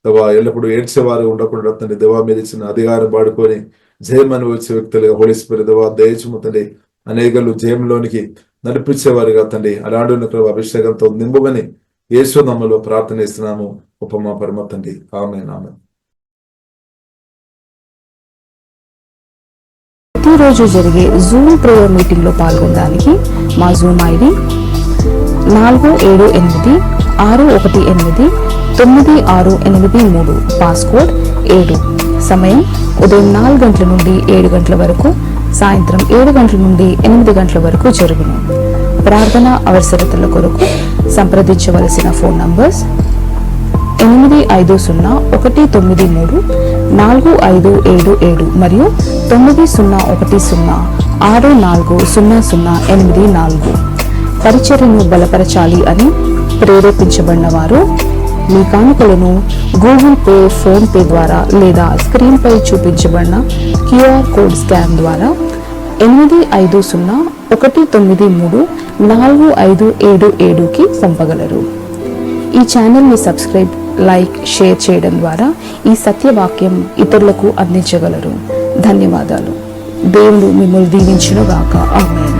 దేవా ఎల్లప్పుడూ ఏడ్చేవారు ఉండకుండా తండ్రి దేవా మీరు ఇచ్చిన అధికారం వాడుకొని జయం అనుభవించే వ్యక్తులుగా హోలీ స్పిరిట్ దేవా దయచిముతండి. అనేకలు జయంలోనికి నడిపించేవారుగా తండ్రి అలాంటి అభిషేకంతో నింపమని యేసు నామములో ప్రార్థన చేస్తున్నాము ఉపమా పరమ తండ్రి. ఆమేన్ ఆమేన్. ప్రతిరోజు జరిగే జూమ్ ప్రేయర్ మీటింగ్ లో పాల్గొనడానికి మా జూమ్ ఐడి 4786189683, పాస్కోడ్ 7. సమయం ఉదయం 4 గంటల నుండి 7 గంటల వరకు, సాయంత్రం 7 గంటల నుండి 8 గంటల వరకు జరుగును. ప్రార్థన అవసరతల కొరకు సంప్రదించవలసిన ఫోన్ నంబర్స్ 8501934577 మరియు 9010640084. పరిచర్యను బలపరచాలి అని ప్రేరేపించబడిన వారు మీ కానుకలను గూగుల్ పే, ఫోన్ పే ద్వారా లేదా స్క్రీన్ పై చూపించబడిన క్యూఆర్ కోడ్ స్కాన్ ద్వారా 8501934577కి పంపగలరు. ఈ ఛానల్ని సబ్స్క్రైబ్, లైక్, షేర్ చేయడం ద్వారా ఈ సత్యవాక్యం ఇతరులకు అందించగలరు. ధన్యవాదాలు. దేవుడు మిమ్మల్ని దీవించును గాక. ఆమేన్.